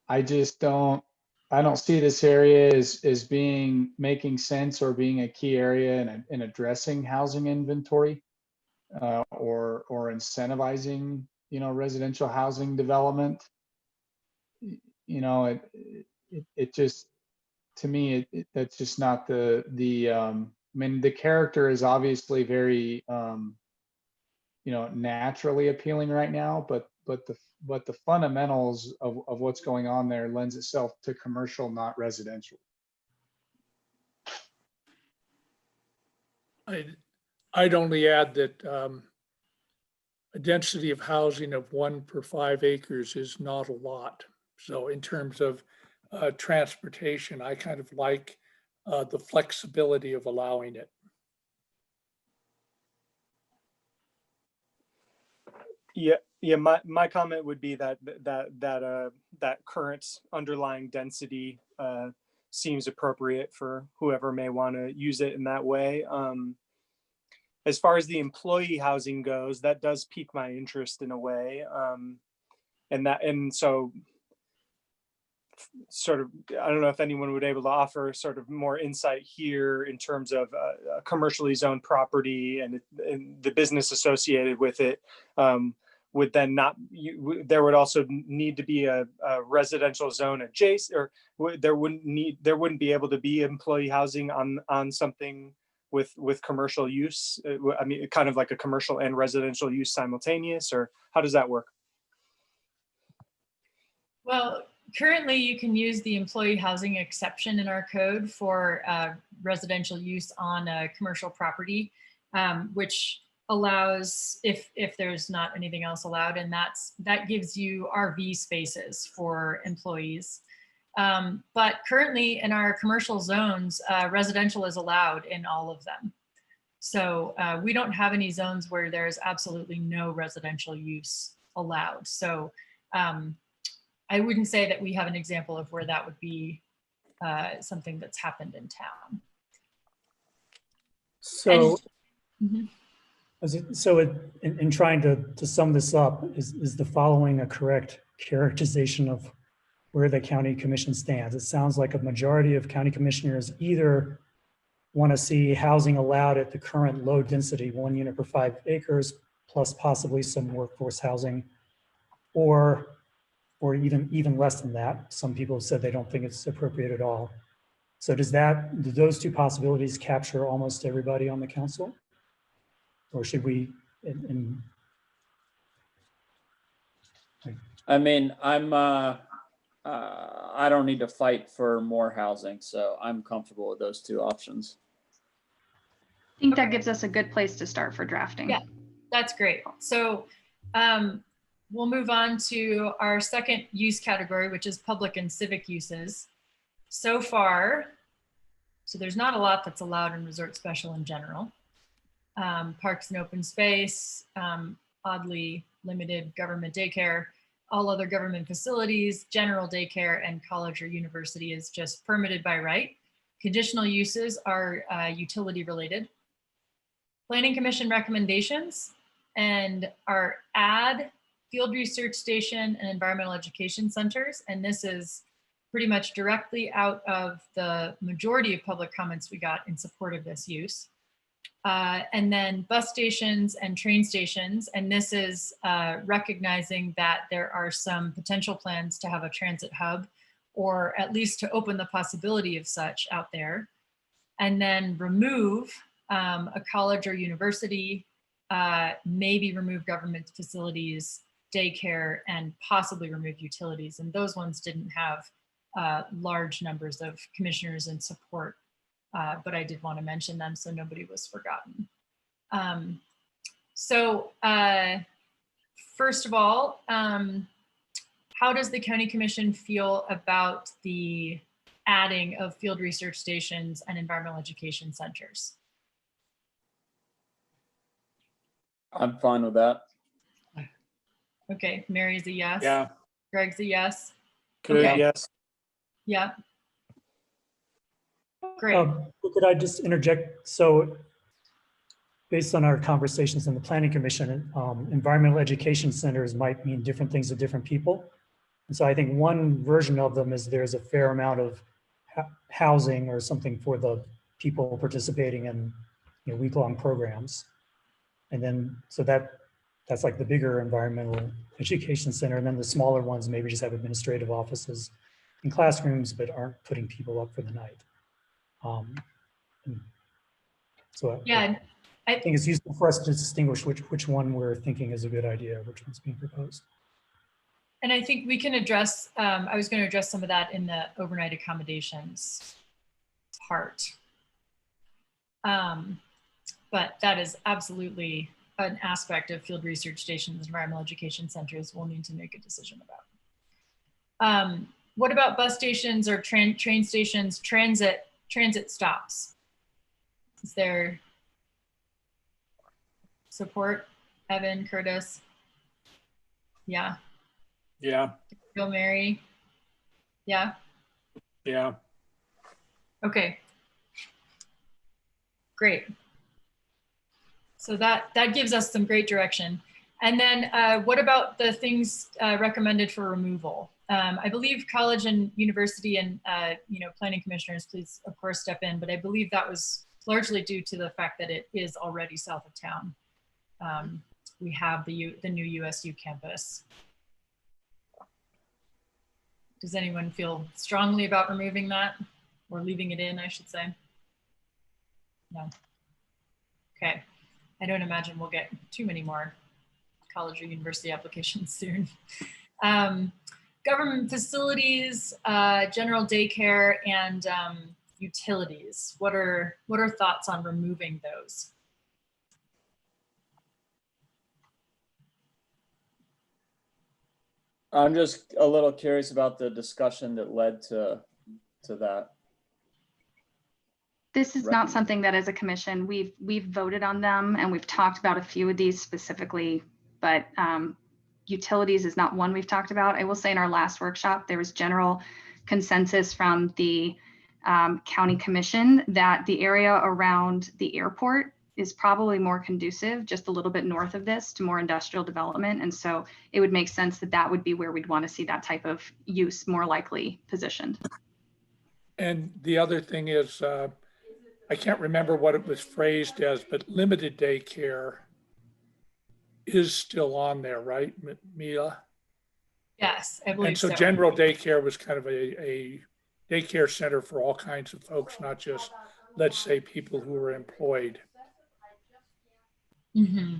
I don't see this area as making sense or being a key area in addressing housing inventory, or incentivizing, residential housing development. It just, to me, that's just not I mean, the character is obviously very, naturally appealing right now, but the fundamentals of what's going on there lends itself to commercial, not residential. I'd only add that a density of housing of 1 per 5 acres is not a lot. So in terms of transportation, I kind of like the flexibility of allowing it. Yeah. My comment would be that current underlying density seems appropriate for whoever may want to use it in that way. As far as the employee housing goes, that does pique my interest in a way, and so sort of, I don't know if anyone would be able to offer sort of more insight here in terms of a commercially zoned property and the business associated with it. Would then there would also need to be a residential zone adjacent, or there wouldn't be able to be employee housing on something with commercial use. I mean, kind of like a commercial and residential use simultaneous, or how does that work? Well, currently you can use the employee housing exception in our code for residential use on a commercial property, which allows, if there's not anything else allowed, and that gives you RV spaces for employees. But currently in our commercial zones, residential is allowed in all of them. So we don't have any zones where there's absolutely no residential use allowed. So I wouldn't say that we have an example of where that would be something that's happened in town. So, Mhm. in trying to sum this up, is the following a correct characterization of where the county commission stands? It sounds like a majority of county commissioners either want to see housing allowed at the current low density 1 unit per 5 acres, plus possibly some workforce housing, or even less than that. Some people have said they don't think it's appropriate at all. So do those two possibilities capture almost everybody on the council? Or should we, I mean, I don't need to fight for more housing, so I'm comfortable with those two options. I think that gives us a good place to start for drafting. Yeah, that's great. So we'll move on to our second use category, which is public and civic uses. So far, so there's not a lot that's allowed in resort special in general. Parks and open space, oddly limited government daycare, all other government facilities, general daycare, and college or university is just permitted by right. Conditional uses are utility related. Planning Commission recommendations and our add field research station and environmental education centers. And this is pretty much directly out of the majority of public comments we got in support of this use. And then bus stations and train stations. And this is recognizing that there are some potential plans to have a transit hub, or at least to open the possibility of such out there. And then remove a college or university, maybe remove government facilities, daycare, and possibly remove utilities. And those ones didn't have large numbers of commissioners in support. But I did want to mention them so nobody was forgotten. So first of all, how does the county commission feel about the adding of field research stations and environmental education centers? I'm fine with that. Okay, Mary's a yes. Yeah. Greg's a yes. Good, Okay. yes. Yeah. Great. Could I just interject? So based on our conversations in the planning commission, environmental education centers might mean different things to different people. And so I think one version of them is there's a fair amount of housing or something for the people participating in, you know, week-long programs. And then, so that's like the bigger environmental education center. And then the smaller ones maybe just have administrative offices and classrooms, but aren't putting people up for the night. So Yeah, I think it's useful for us to distinguish which one we're thinking is a good idea, which one's being proposed. and I think we can address, I was going to address some of that in the overnight accommodations part. But that is absolutely an aspect of field research stations, environmental education centers we'll need to make a decision about. What about bus stations or train stations, transit stops? Is there support? Evan, Curtis? Yeah. Yeah. Bill, Mary? Yeah. Yeah. Okay. Great. So that gives us some great direction. And then what about the things recommended for removal? I believe college and university and planning commissioners, please of course step in, but I believe that was largely due to the fact that it is already south of town. We have the new USU campus. Does anyone feel strongly about removing that or leaving it in, I should say? No. Okay. I don't imagine we'll get too many more college or university applications soon. Government facilities, general daycare, and utilities. What are thoughts on removing those? I'm just a little curious about the discussion that led to that. This is not something that as a commission, we've voted on them and we've talked about a few of these specifically, but utilities is not one we've talked about. I will say in our last workshop, there was general consensus from the county commission that the area around the airport is probably more conducive, just a little bit north of this, to more industrial development. And so it would make sense that that would be where we'd want to see that type of use more likely positioned. And the other thing is, I can't remember what it was phrased as, but limited daycare is still on there, right, Mila? Yes, I believe and so. General daycare was kind of a daycare center for all kinds of folks, not just, let's say, people who are employed. Mm-hmm.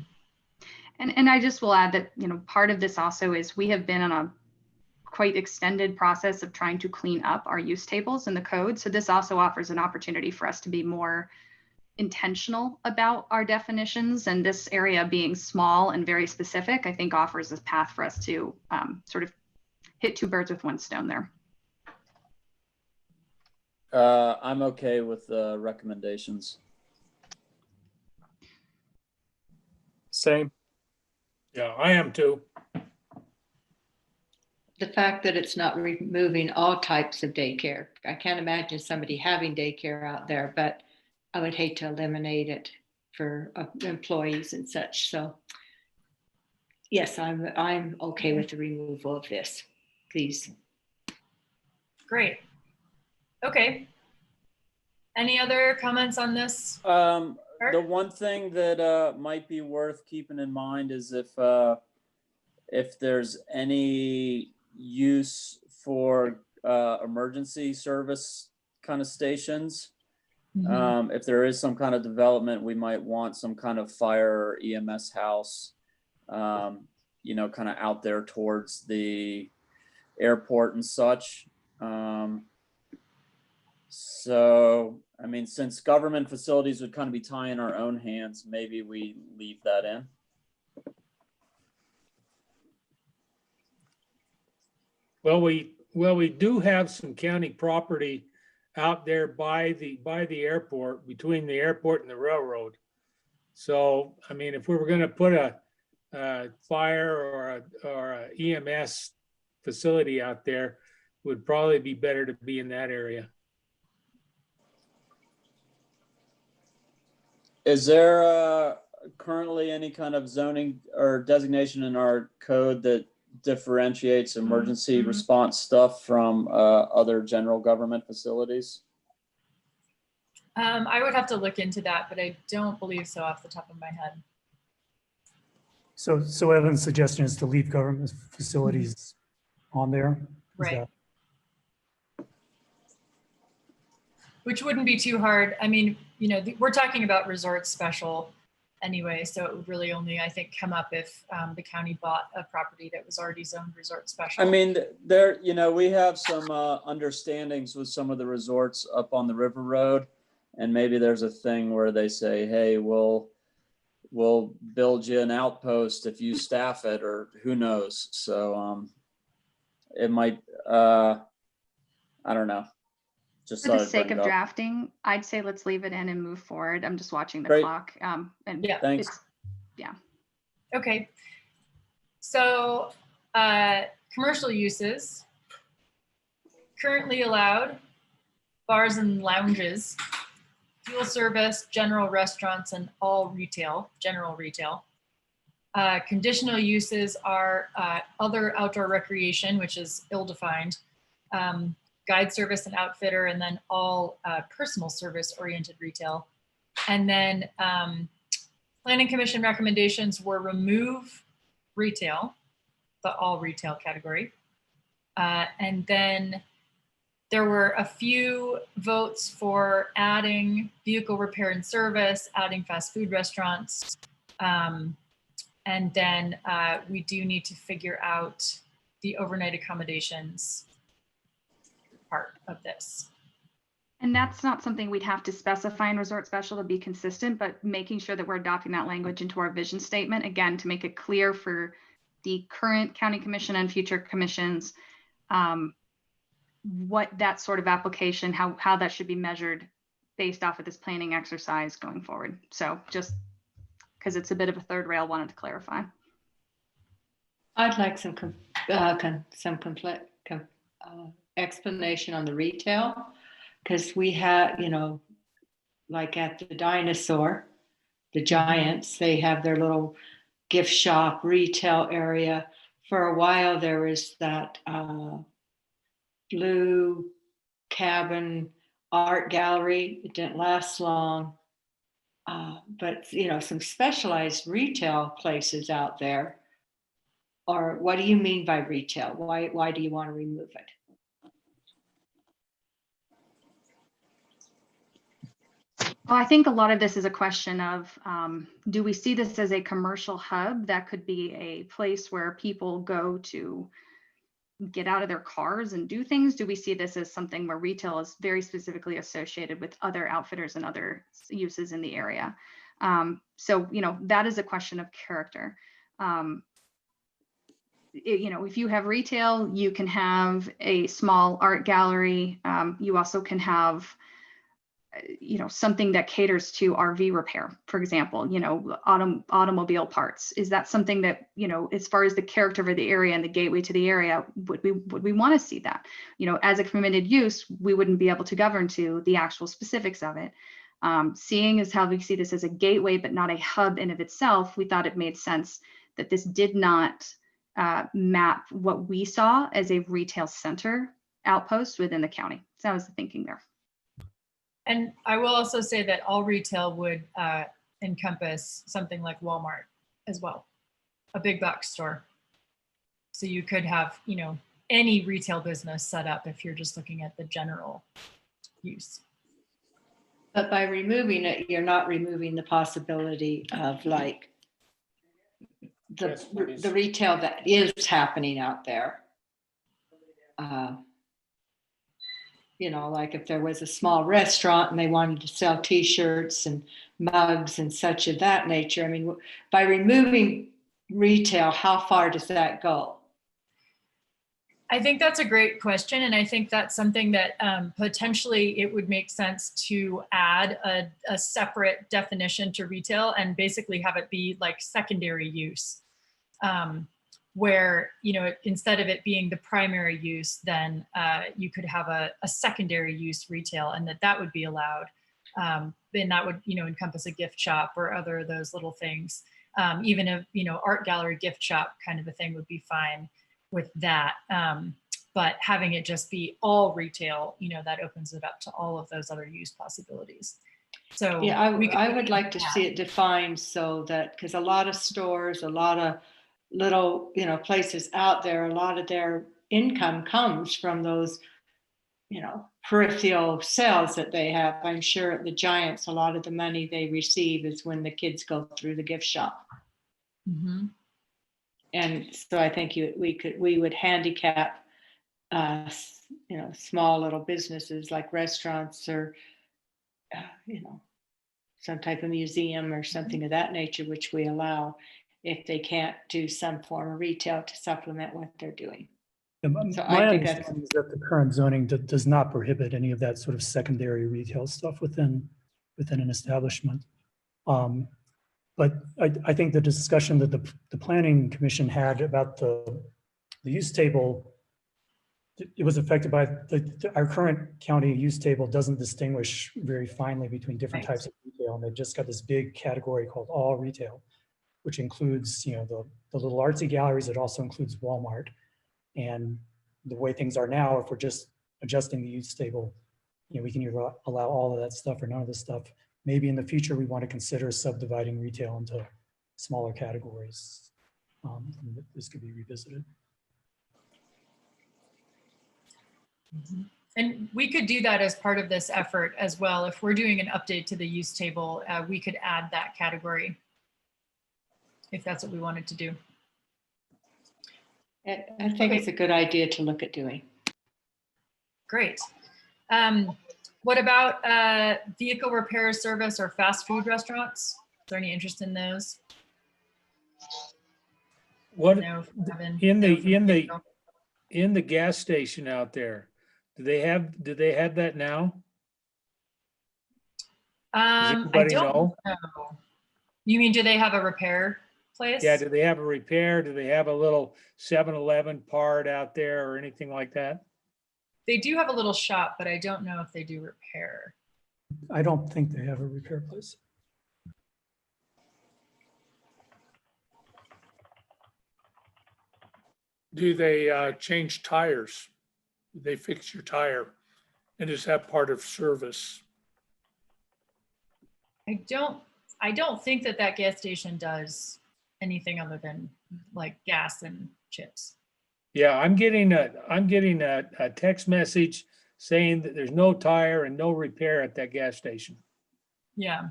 And I just will add that, part of this also is we have been on a quite extended process of trying to clean up our use tables in the code. So this also offers an opportunity for us to be more intentional about our definitions, and this area being small and very specific, I think offers a path for us to sort of hit two birds with one stone there. I'm okay with the recommendations. Same. Yeah, I am too. The fact that it's not removing all types of daycare. I can't imagine somebody having daycare out there, but I would hate to eliminate it for employees and such. So yes, I'm okay with the removal of this, please. Great. Okay. Any other comments on this? The one thing that might be worth keeping in mind is if there's any use for emergency service kind of stations. Mm-hmm. If there is some kind of development, we might want some kind of fire or EMS house, kind of out there towards the airport and such. So, I mean, since government facilities would kind of be tying our own hands, maybe we leave that in. Well, we do have some county property out there by the airport, between the airport and the railroad. So, I mean, if we were going to put a fire or a EMS facility out there, would probably be better to be in that area. Is there currently any kind of zoning or designation in our code that differentiates emergency response stuff from other general government facilities? I would have to look into that, but I don't believe so off the top of my head. So Evan's suggestion is to leave government facilities on there? Is Right. that- Which wouldn't be too hard. I mean, you know, we're talking about resort special anyway, so it would really only, I think, come up if the county bought a property that was already zoned resort special. I mean, there, you know, we have some understandings with some of the resorts up on the River Road, and maybe there's a thing where they say, hey, we'll build you an outpost if you staff it, or who knows. So it might, I don't know. Just For the thought I'd sake bring of it up. drafting, I'd say let's leave it in and move forward. I'm just watching the Great. clock. And Yeah. Thanks. yeah. Okay. So commercial uses currently allowed: bars and lounges, fuel service, general restaurants, and all retail, general retail. Conditional uses are other outdoor recreation, which is ill-defined, guide service and outfitter, and then all personal service oriented retail. And then Planning Commission recommendations were remove retail, the all retail category. And then there were a few votes for adding vehicle repair and service, adding fast food restaurants. And then we do need to figure out the overnight accommodations part of this. And that's not something we'd have to specify in resort special to be consistent, but making sure that we're adopting that language into our vision statement, again, to make it clear for the current county commission and future commissions, what that sort of application, how that should be measured based off of this planning exercise going forward. So just because it's a bit of a third rail, wanted to clarify. I'd like some explanation on the retail, because we had, you know, like at the Dinosaur, the Giants, they have their little gift shop retail area. For a while, there was that blue cabin art gallery. It didn't last long. But, you know, some specialized retail places out there. Or what do you mean by retail? Why do you want to remove it? Well, I think a lot of this is a question of, do we see this as a commercial hub that could be a place where people go to get out of their cars and do things? Do we see this as something where retail is very specifically associated with other outfitters and other uses in the area? So, you know, that is a question of character. You know, if you have retail, you can have a small art gallery. You also can have, you know, something that caters to RV repair, for example, you know, automobile parts. Is that something that, you know, as far as the character of the area and the gateway to the area, would we want to see that? You know, as a permitted use, we wouldn't be able to govern to the actual specifics of it. Seeing as how we see this as a gateway, but not a hub in of itself, we thought it made sense that this did not map what we saw as a retail center outpost within the county. So that was the thinking there. And I will also say that all retail would encompass something like Walmart as well, a big box store. So you could have, you know, any retail business set up if you're just looking at the general use. But by removing it, you're not removing the possibility of like the retail that is happening out there. You know, like if there was a small restaurant and they wanted to sell T-shirts and mugs and such of that nature. I mean, by removing retail, how far does that go? I think that's a great question. And I think that's something that potentially it would make sense to add a separate definition to retail and basically have it be like secondary use. Where, you know, instead of it being the primary use, then you could have a secondary use retail, and that would be allowed. Then that would, you know, encompass a gift shop or other of those little things. Even a, you know, art gallery gift shop kind of a thing would be fine with that. But having it just be all retail, you know, that opens it up to all of those other use possibilities. So yeah, I would like to see it defined so that, because a lot of stores, a lot of little, you know, places out there, a lot of their income comes from those, you know, peripheral sales that they have. I'm sure at the Giants, a lot of the money they receive is when the kids go through the gift shop. Mm-hmm. And so I think we would handicap, you know, small little businesses like restaurants or, you know, some type of museum or something of that nature, which we allow if they can't do some form of retail to supplement what they're doing. So My I think that's, understanding is that the current zoning does not prohibit any of that sort of secondary retail stuff within an establishment. But I think the discussion that the Planning Commission had about the use table, it was affected by our current county use table doesn't distinguish very finely between different types of retail, and they've just got this big category called all retail, which includes, you know, the little artsy galleries. It also includes Walmart. And the way things are now, if we're just adjusting the use table, you know, we can either allow all of that stuff or none of the stuff. Maybe in the future, we want to consider subdividing retail into smaller categories. This could be revisited. And we could do that as part of this effort as well. If we're doing an update to the use table, we could add that category if that's what we wanted to do. I think it's a good idea to look at doing. Great. What about vehicle repair service or fast food restaurants? Is there any interest in those? What No, in the gas station out there, do they have that now? Does I everybody don't know? You mean, do they have a repair place? Yeah, do they have a repair? Do they have a little 7-Eleven part out there or anything like that? They do have a little shop, but I don't know if they do repair. I don't think they have a repair place. Do they change tires? Do they fix your tire? And is that part of service? I don't think that gas station does anything other than like gas and chips. Yeah, I'm getting a text message saying that there's no tire and no repair at that gas station. Yeah.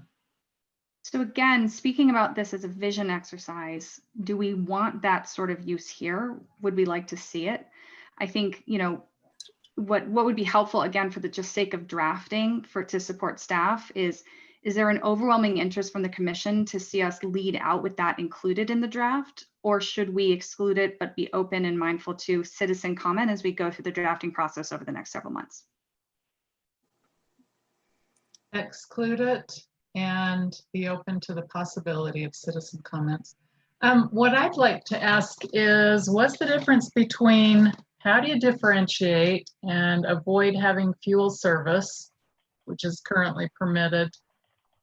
So again, speaking about this as a vision exercise, do we want that sort of use here? Would we like to see it? I think, you know, what would be helpful, again, for the just sake of drafting to support staff is there an overwhelming interest from the commission to see us lead out with that included in the draft? Or should we exclude it, but be open and mindful to citizen comment as we go through the drafting process over the next several months? Exclude it and be open to the possibility of citizen comments. What I'd like to ask is, what's the difference between how do you differentiate and avoid having fuel service, which is currently permitted,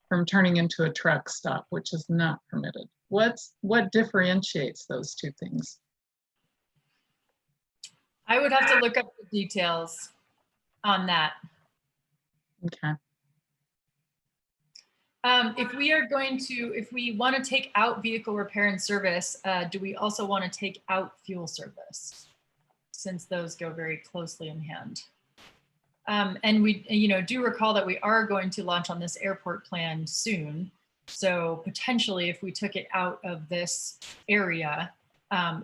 from turning into a truck stop, which is not permitted? What differentiates those two things? I would have to look up the details on that. Okay. If we want to take out vehicle repair and service, do we also want to take out fuel service, since those go very closely in hand? And we, do recall that we are going to launch on this airport plan soon. So potentially, if we took it out of this area,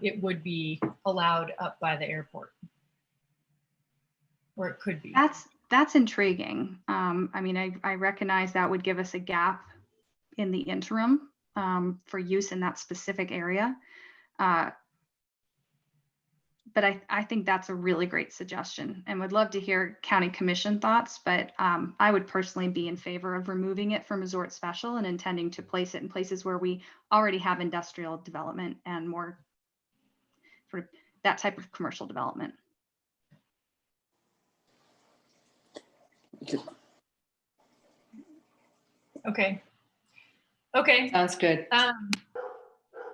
it would be allowed up by the airport, or it could be. That's intriguing. I mean, I recognize that would give us a gap in the interim for use in that specific area. but I think that's a really great suggestion and would love to hear county commission thoughts, but I would personally be in favor of removing it from resort special and intending to place it in places where we already have industrial development and more sort of that type of commercial development. Okay. Okay. Sounds good.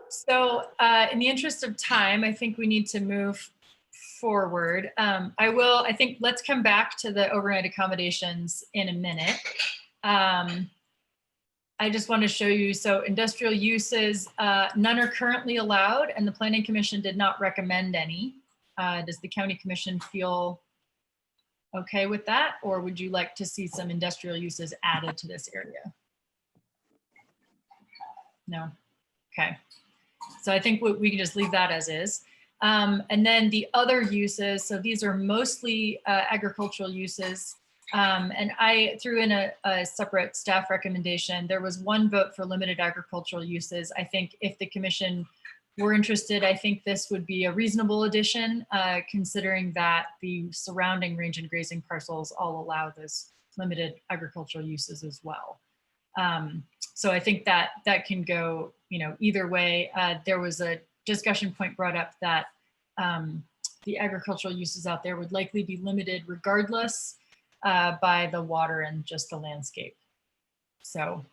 So in the interest of time, I think we need to move forward. I think let's come back to the overnight accommodations in a minute. I just want to show you, so industrial uses, none are currently allowed and the Planning Commission did not recommend any. Does the County Commission feel okay with that? Or would you like to see some industrial uses added to this area? No. Okay. So I think we can just leave that as is. And then the other uses, so these are mostly agricultural uses. And I threw in a separate staff recommendation. There was one vote for limited agricultural uses. I think if the commission were interested, I think this would be a reasonable addition, considering that the surrounding range and grazing parcels all allow this limited agricultural uses as well. So I think that can go, either way. There was a discussion point brought up that the agricultural uses out there would likely be limited regardless by the water and just the landscape. So.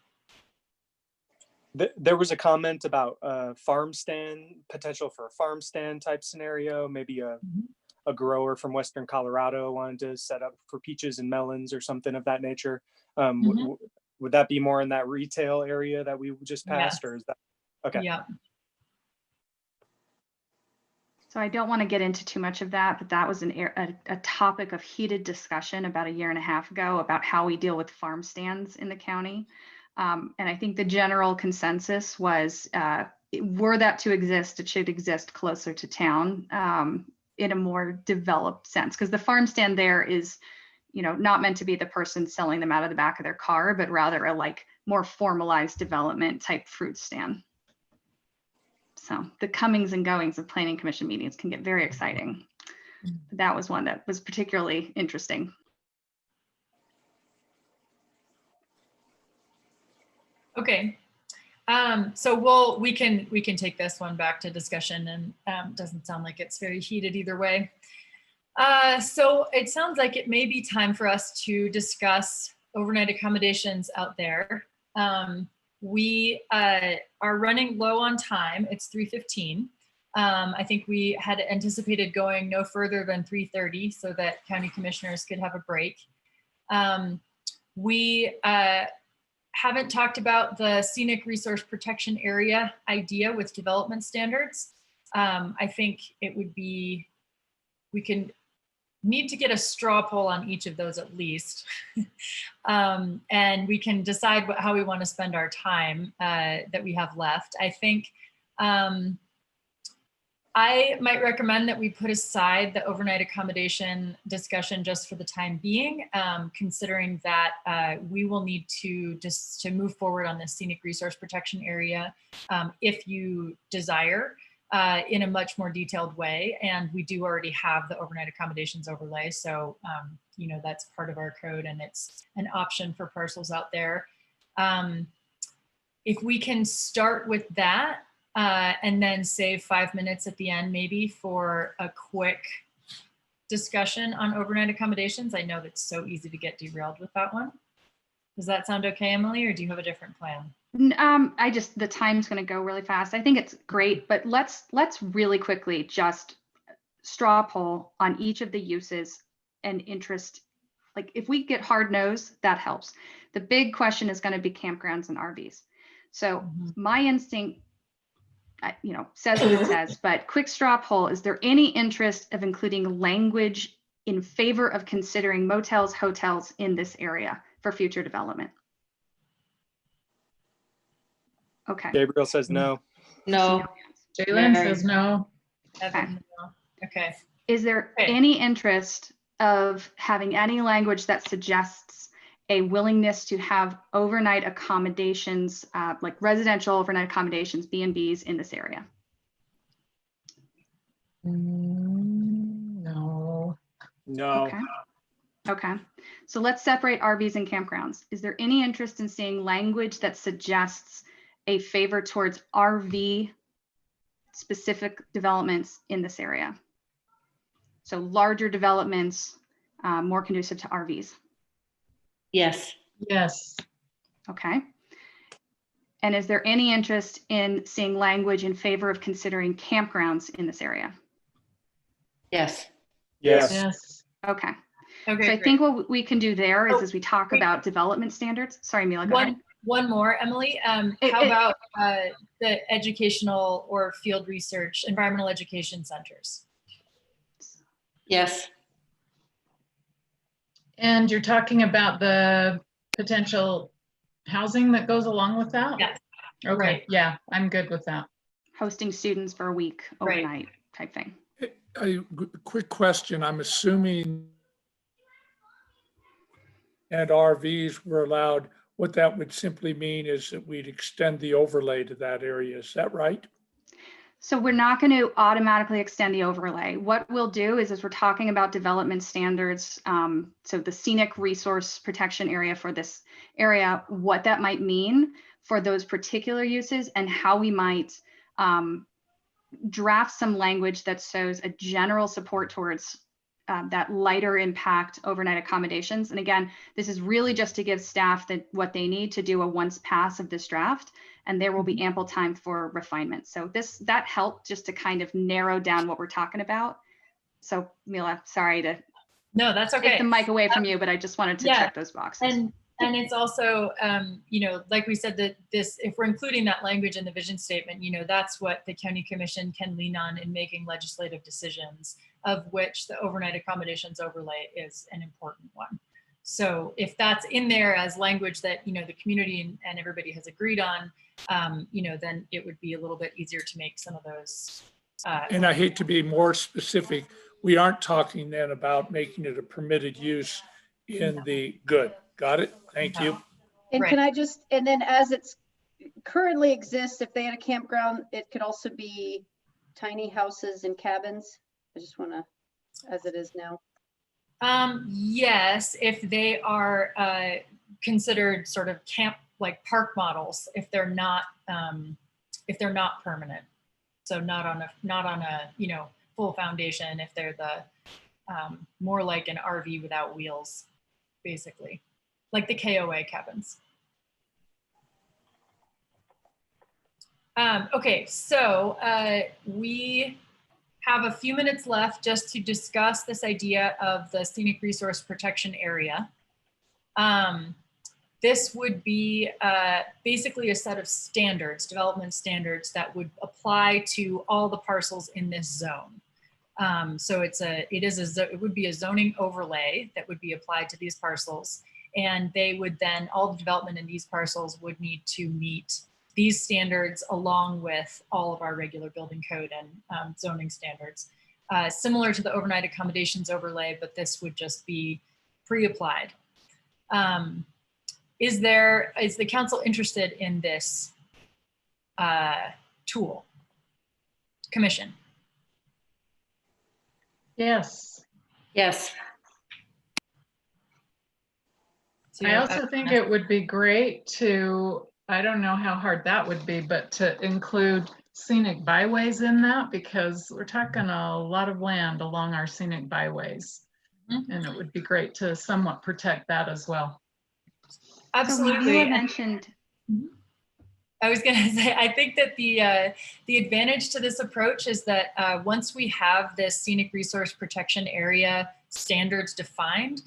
There was a comment about farm stand, potential for a farm stand type scenario, maybe a grower from Western Colorado wanted to set up for peaches and melons or something of that nature. Would that be more in that retail area that we just passed, or is that okay? Yeah. So I don't want to get into too much of that, but that was a topic of heated discussion about 1.5 years ago about how we deal with farm stands in the county. And I think the general consensus was, were that to exist, it should exist closer to town in a more developed sense, because the farm stand there is, not meant to be the person selling them out of the back of their car, but rather a more formalized development type fruit stand. So the comings and goings of planning commission meetings can get very exciting. That was one that was particularly interesting. Okay. So we can take this one back to discussion, and doesn't sound like it's very heated either way. So it sounds like it may be time for us to discuss overnight accommodations out there. We are running low on time. It's 3:15. I think we had anticipated going no further than 3:30 so that county commissioners could have a break. We haven't talked about the scenic resource protection area idea with development standards. I think it would be, we can need to get a straw poll on each of those at least. And we can decide how we want to spend our time that we have left. I think I might recommend that we put aside the overnight accommodation discussion just for the time being, considering that we will need to move forward on the scenic resource protection area if you desire. In a much more detailed way. And we do already have the overnight accommodations overlay. So, that's part of our code and it's an option for parcels out there. If we can start with that and then save 5 minutes at the end, maybe for a quick discussion on overnight accommodations. I know that's so easy to get derailed with that one. Does that sound okay, Emily, or do you have a different plan? The time's going to go really fast. I think it's great, but let's really quickly just straw poll on each of the uses and interest. Like if we get hard nose, that helps. The big question is going to be campgrounds and RVs. So my instinct, says what it says, but quick straw poll, is there any interest of including language in favor of considering motels, hotels in this area for future development? Okay. Gabriel says no. No. Jalen says no. Okay. Is there any interest of having any language that suggests a willingness to have overnight accommodations, like residential overnight accommodations, B&Bs in this area? No. Okay. Okay. So let's separate RVs and campgrounds. Is there any interest in seeing language that suggests a favor towards RV specific developments in this area? So larger developments, more conducive to RVs. Yes. Yes. Okay. And is there any interest in seeing language in favor of considering campgrounds in this area? Yes. Yes. Yes. Okay. Okay, So I great. think what we can do there is Oh, as we talk wait. about development standards. Sorry, Mila, go ahead. One more, Emily. How about the educational or field research, environmental education centers? Yes. And you're talking about the potential housing that goes along with that? Yes. Okay, Right. yeah, I'm good with that. Hosting students for a week, Right. overnight type thing. A quick question. I'm assuming and RVs were allowed, what that would simply mean is that we'd extend the overlay to that area. Is that right? So we're not going to automatically extend the overlay. What we'll do is, as we're talking about development standards, so the scenic resource protection area for this area, what that might mean for those particular uses and how we might draft some language that shows a general support towards that lighter impact overnight accommodations. And again, this is really just to give staff what they need to do a once pass of this draft, and there will be ample time for refinement. So that helped just to kind of narrow down what we're talking about. So Mila, sorry to No, that's okay. take the mic away from you, but I just wanted to check those boxes. And it's also, like we said, that if we're including that language in the vision statement, that's what the county commission can lean on in making legislative decisions, of which the overnight accommodations overlay is an important one. So if that's in there as language that, the community and everybody has agreed on, then it would be a little bit easier to make some of those. And I hate to be more specific, we aren't talking then about making it a permitted use in the good. Got it? Thank you. And can I just, and then as it's currently exists, if they had a campground, it could also be tiny houses and cabins. I just want to, as it is now. Yes, if they are considered sort of camp, like park models, if they're not permanent. So not on a full foundation, if they're the more like an RV without wheels, basically, like the KOA cabins. Okay, so we have a few minutes left just to discuss this idea of the scenic resource protection area. This would be basically a set of standards, development standards that would apply to all the parcels in this zone. So it would be a zoning overlay that would be applied to these parcels, and they would then, all the development in these parcels would need to meet these standards along with all of our regular building code and zoning standards. Similar to the overnight accommodations overlay, but this would just be pre-applied. Is the council interested in this tool? Commission? Yes. Yes. So, I also think it would be great to, I don't know how hard that would be, but to include scenic byways in that, because we're talking a lot of land along our scenic byways. And it would be great to somewhat protect that as well. Absolutely. So mentioned. I was going to say, I think that the advantage to this approach is that once we have this scenic resource protection area standards defined,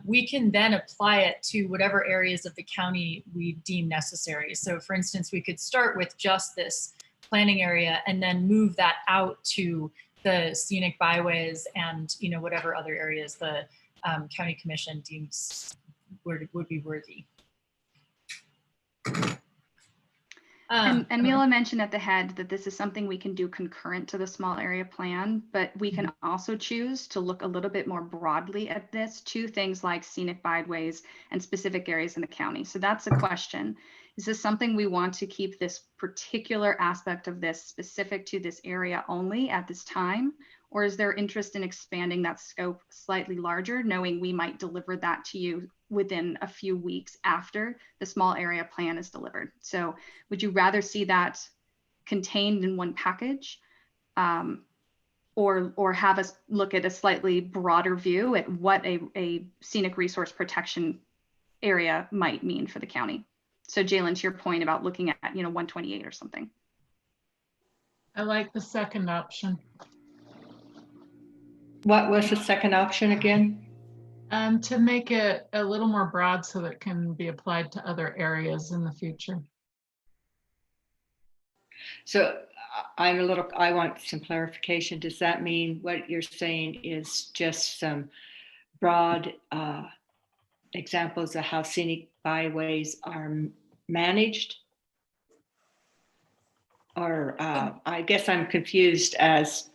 we can then apply it to whatever areas of the county we deem necessary. So for instance, we could start with just this planning area and then move that out to the scenic byways and whatever other areas the county commission deems would be worthy. And Mila mentioned at the head that this is something we can do concurrent to the small area plan, but we can also choose to look a little bit more broadly at this to things like scenic byways and specific areas in the county. So that's a question. Is this something we want to keep this particular aspect of this specific to this area only at this time? Or is there interest in expanding that scope slightly larger, knowing we might deliver that to you within a few weeks after the small area plan is delivered? So would you rather see that contained in one package, or have us look at a slightly broader view at what a scenic resource protection area might mean for the county? So Jalen, to your point about looking at, 128 or something. I like the second option. What was the second option again? To make it a little more broad so that it can be applied to other areas in the future. So I want some clarification. Does that mean what you're saying is just some broad examples of how scenic byways are managed? Or I guess I'm confused, as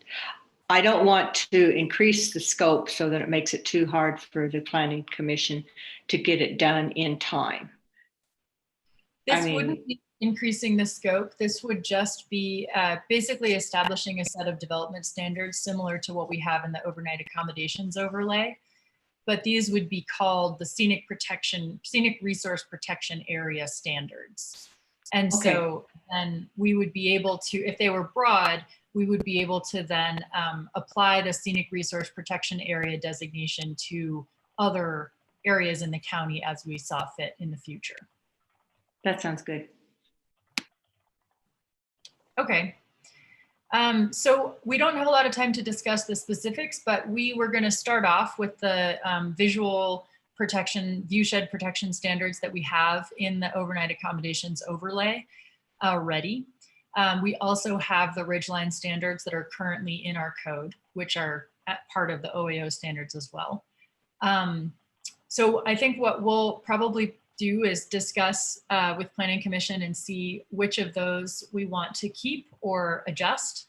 I don't want to increase the scope so that it makes it too hard for the Planning Commission to get it done in time. This wouldn't be increasing the scope. This would just be basically establishing a set of development standards similar to what we have in the overnight accommodations overlay. But these would be called the scenic resource protection area standards. And so then we would be able to, if they were broad, we would be able to then apply the scenic resource protection area designation to other areas in the county as we saw fit in the future. That sounds good. Okay. So we don't have a lot of time to discuss the specifics, but we were going to start off with the visual protection, viewshed protection standards that we have in the overnight accommodations overlay already. We also have the ridgeline standards that are currently in our code, which are part of the OAO standards as well. So I think what we'll probably do is discuss with Planning Commission and see which of those we want to keep or adjust.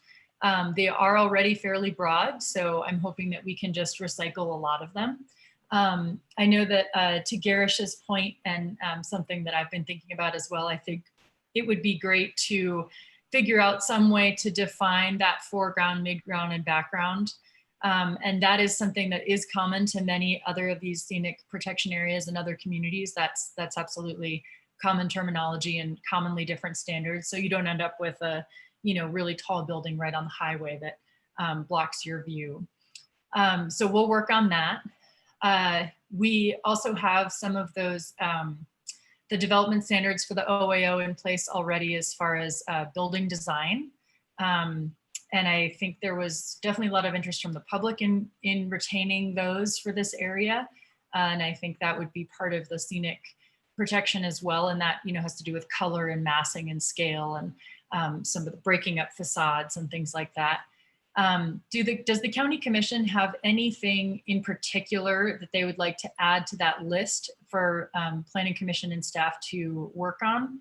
They are already fairly broad, so I'm hoping that we can just recycle a lot of them. I know that to Garish's point, and something that I've been thinking about as well, I think it would be great to figure out some way to define that foreground, midground, and background. And that is something that is common to many other of these scenic protection areas and other communities. That's absolutely common terminology and commonly different standards. So you don't end up with a really tall building right on the highway that blocks your view. So we'll work on that. We also have some of those the development standards for the OAO in place already as far as building design. And I think there was definitely a lot of interest from the public in retaining those for this area. And I think that would be part of the scenic protection as well. And that, has to do with color and massing and scale and some of the breaking up facades and things like that. Does the County Commission have anything in particular that they would like to add to that list for Planning Commission and staff to work on?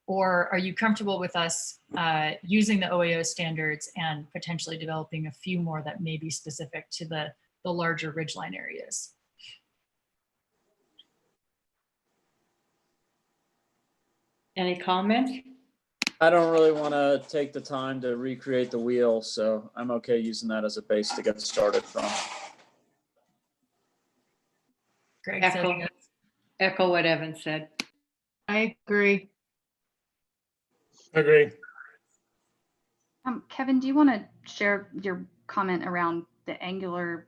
Or are you comfortable with us using the OAO standards and potentially developing a few more that may be specific to the larger ridgeline areas? Any comments? I don't really want to take the time to recreate the wheel, so I'm okay using that as a base to get started from. Greg Echo what Evan said. I agree. Agree. Kevin, do you want to share your comment around the angles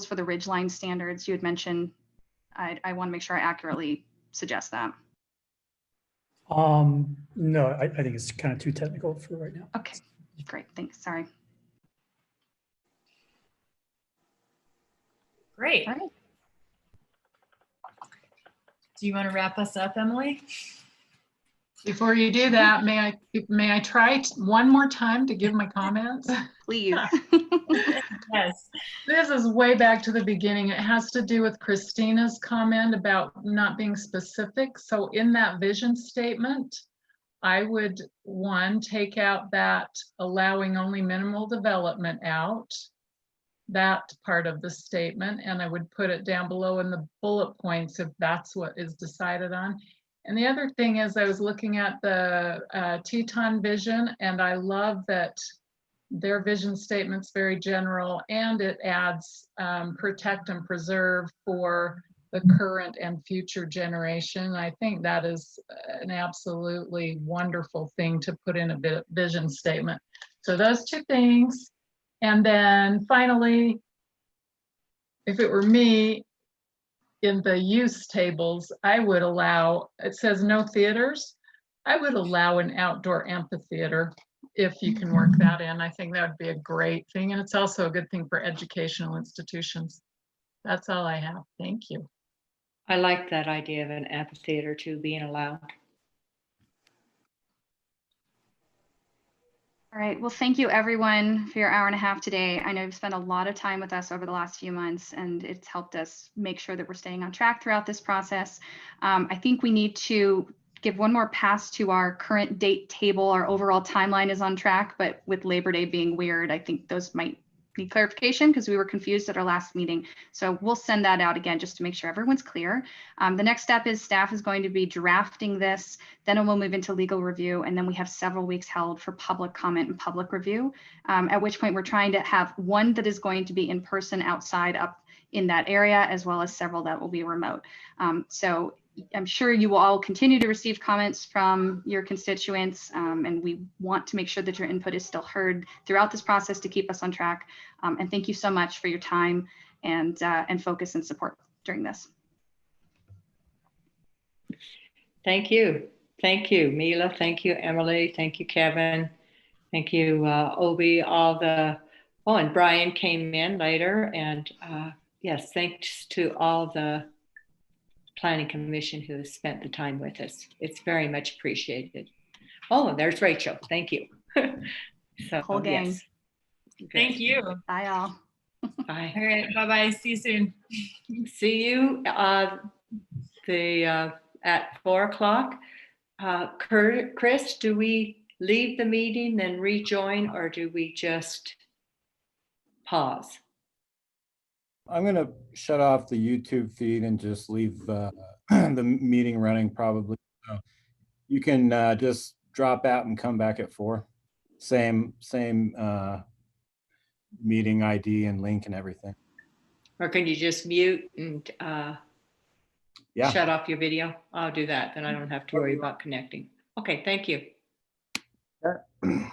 for the ridgeline standards you had mentioned? I want to make sure I accurately suggest that. No, I think it's kind of too technical for right now. Okay, great. Thanks. Sorry. Great. All right. Do you want to wrap us up, Emily? Before you do that, may I try one more time to give my comments? Please. Yes. This is way back to the beginning. It has to do with Christina's comment about not being specific. So in that vision statement, I would, one, take out that allowing only minimal development out, that part of the statement, and I would put it down below in the bullet points if that's what is decided on. And the other thing is I was looking at the Teton vision, and I love that their vision statement's very general, and it adds protect and preserve for the current and future generation. I think that is an absolutely wonderful thing to put in a vision statement. So those two things. And then finally, if it were me, in the use tables, I would allow, it says no theaters. I would allow an outdoor amphitheater if you can work that in. I think that would be a great thing. And it's also a good thing for educational institutions. That's all I have. Thank you. I like that idea of an amphitheater too being allowed. All right. Well, thank you everyone for your hour and a half today. I know you've spent a lot of time with us over the last few months, and it's helped us make sure that we're staying on track throughout this process. I think we need to give one more pass to our current date table. Our overall timeline is on track, but with Labor Day being weird, I think those might need clarification because we were confused at our last meeting. So we'll send that out again just to make sure everyone's clear. The next step is staff is going to be drafting this, then we'll move into legal review, and then we have several weeks held for public comment and public review, at which point we're trying to have one that is going to be in person outside up in that area, as well as several that will be remote. So I'm sure you will all continue to receive comments from your constituents, and we want to make sure that your input is still heard throughout this process to keep us on track. And thank you so much for your time and focus and support during this. Thank you. Thank you, Mila. Thank you, Emily. Thank you, Kevin. Thank you, Obi, and Brian came in later. And yes, thanks to all the Planning Commission who has spent the time with us. It's very much appreciated. Oh, and there's Rachel. Thank you. So, Whole gang. yes. Thank you. Bye all. Bye. All right. Bye-bye. See you soon. See you at 4 o'clock. Chris, do we leave the meeting and rejoin, or do we just pause? I'm going to shut off the YouTube feed and just leave the meeting running probably. So you can just drop out and come back at 4. Same meeting ID and link and everything. Or can you just mute and Yeah. shut off your video? I'll do that. Then I don't have to worry about connecting. Okay, thank you. Yeah.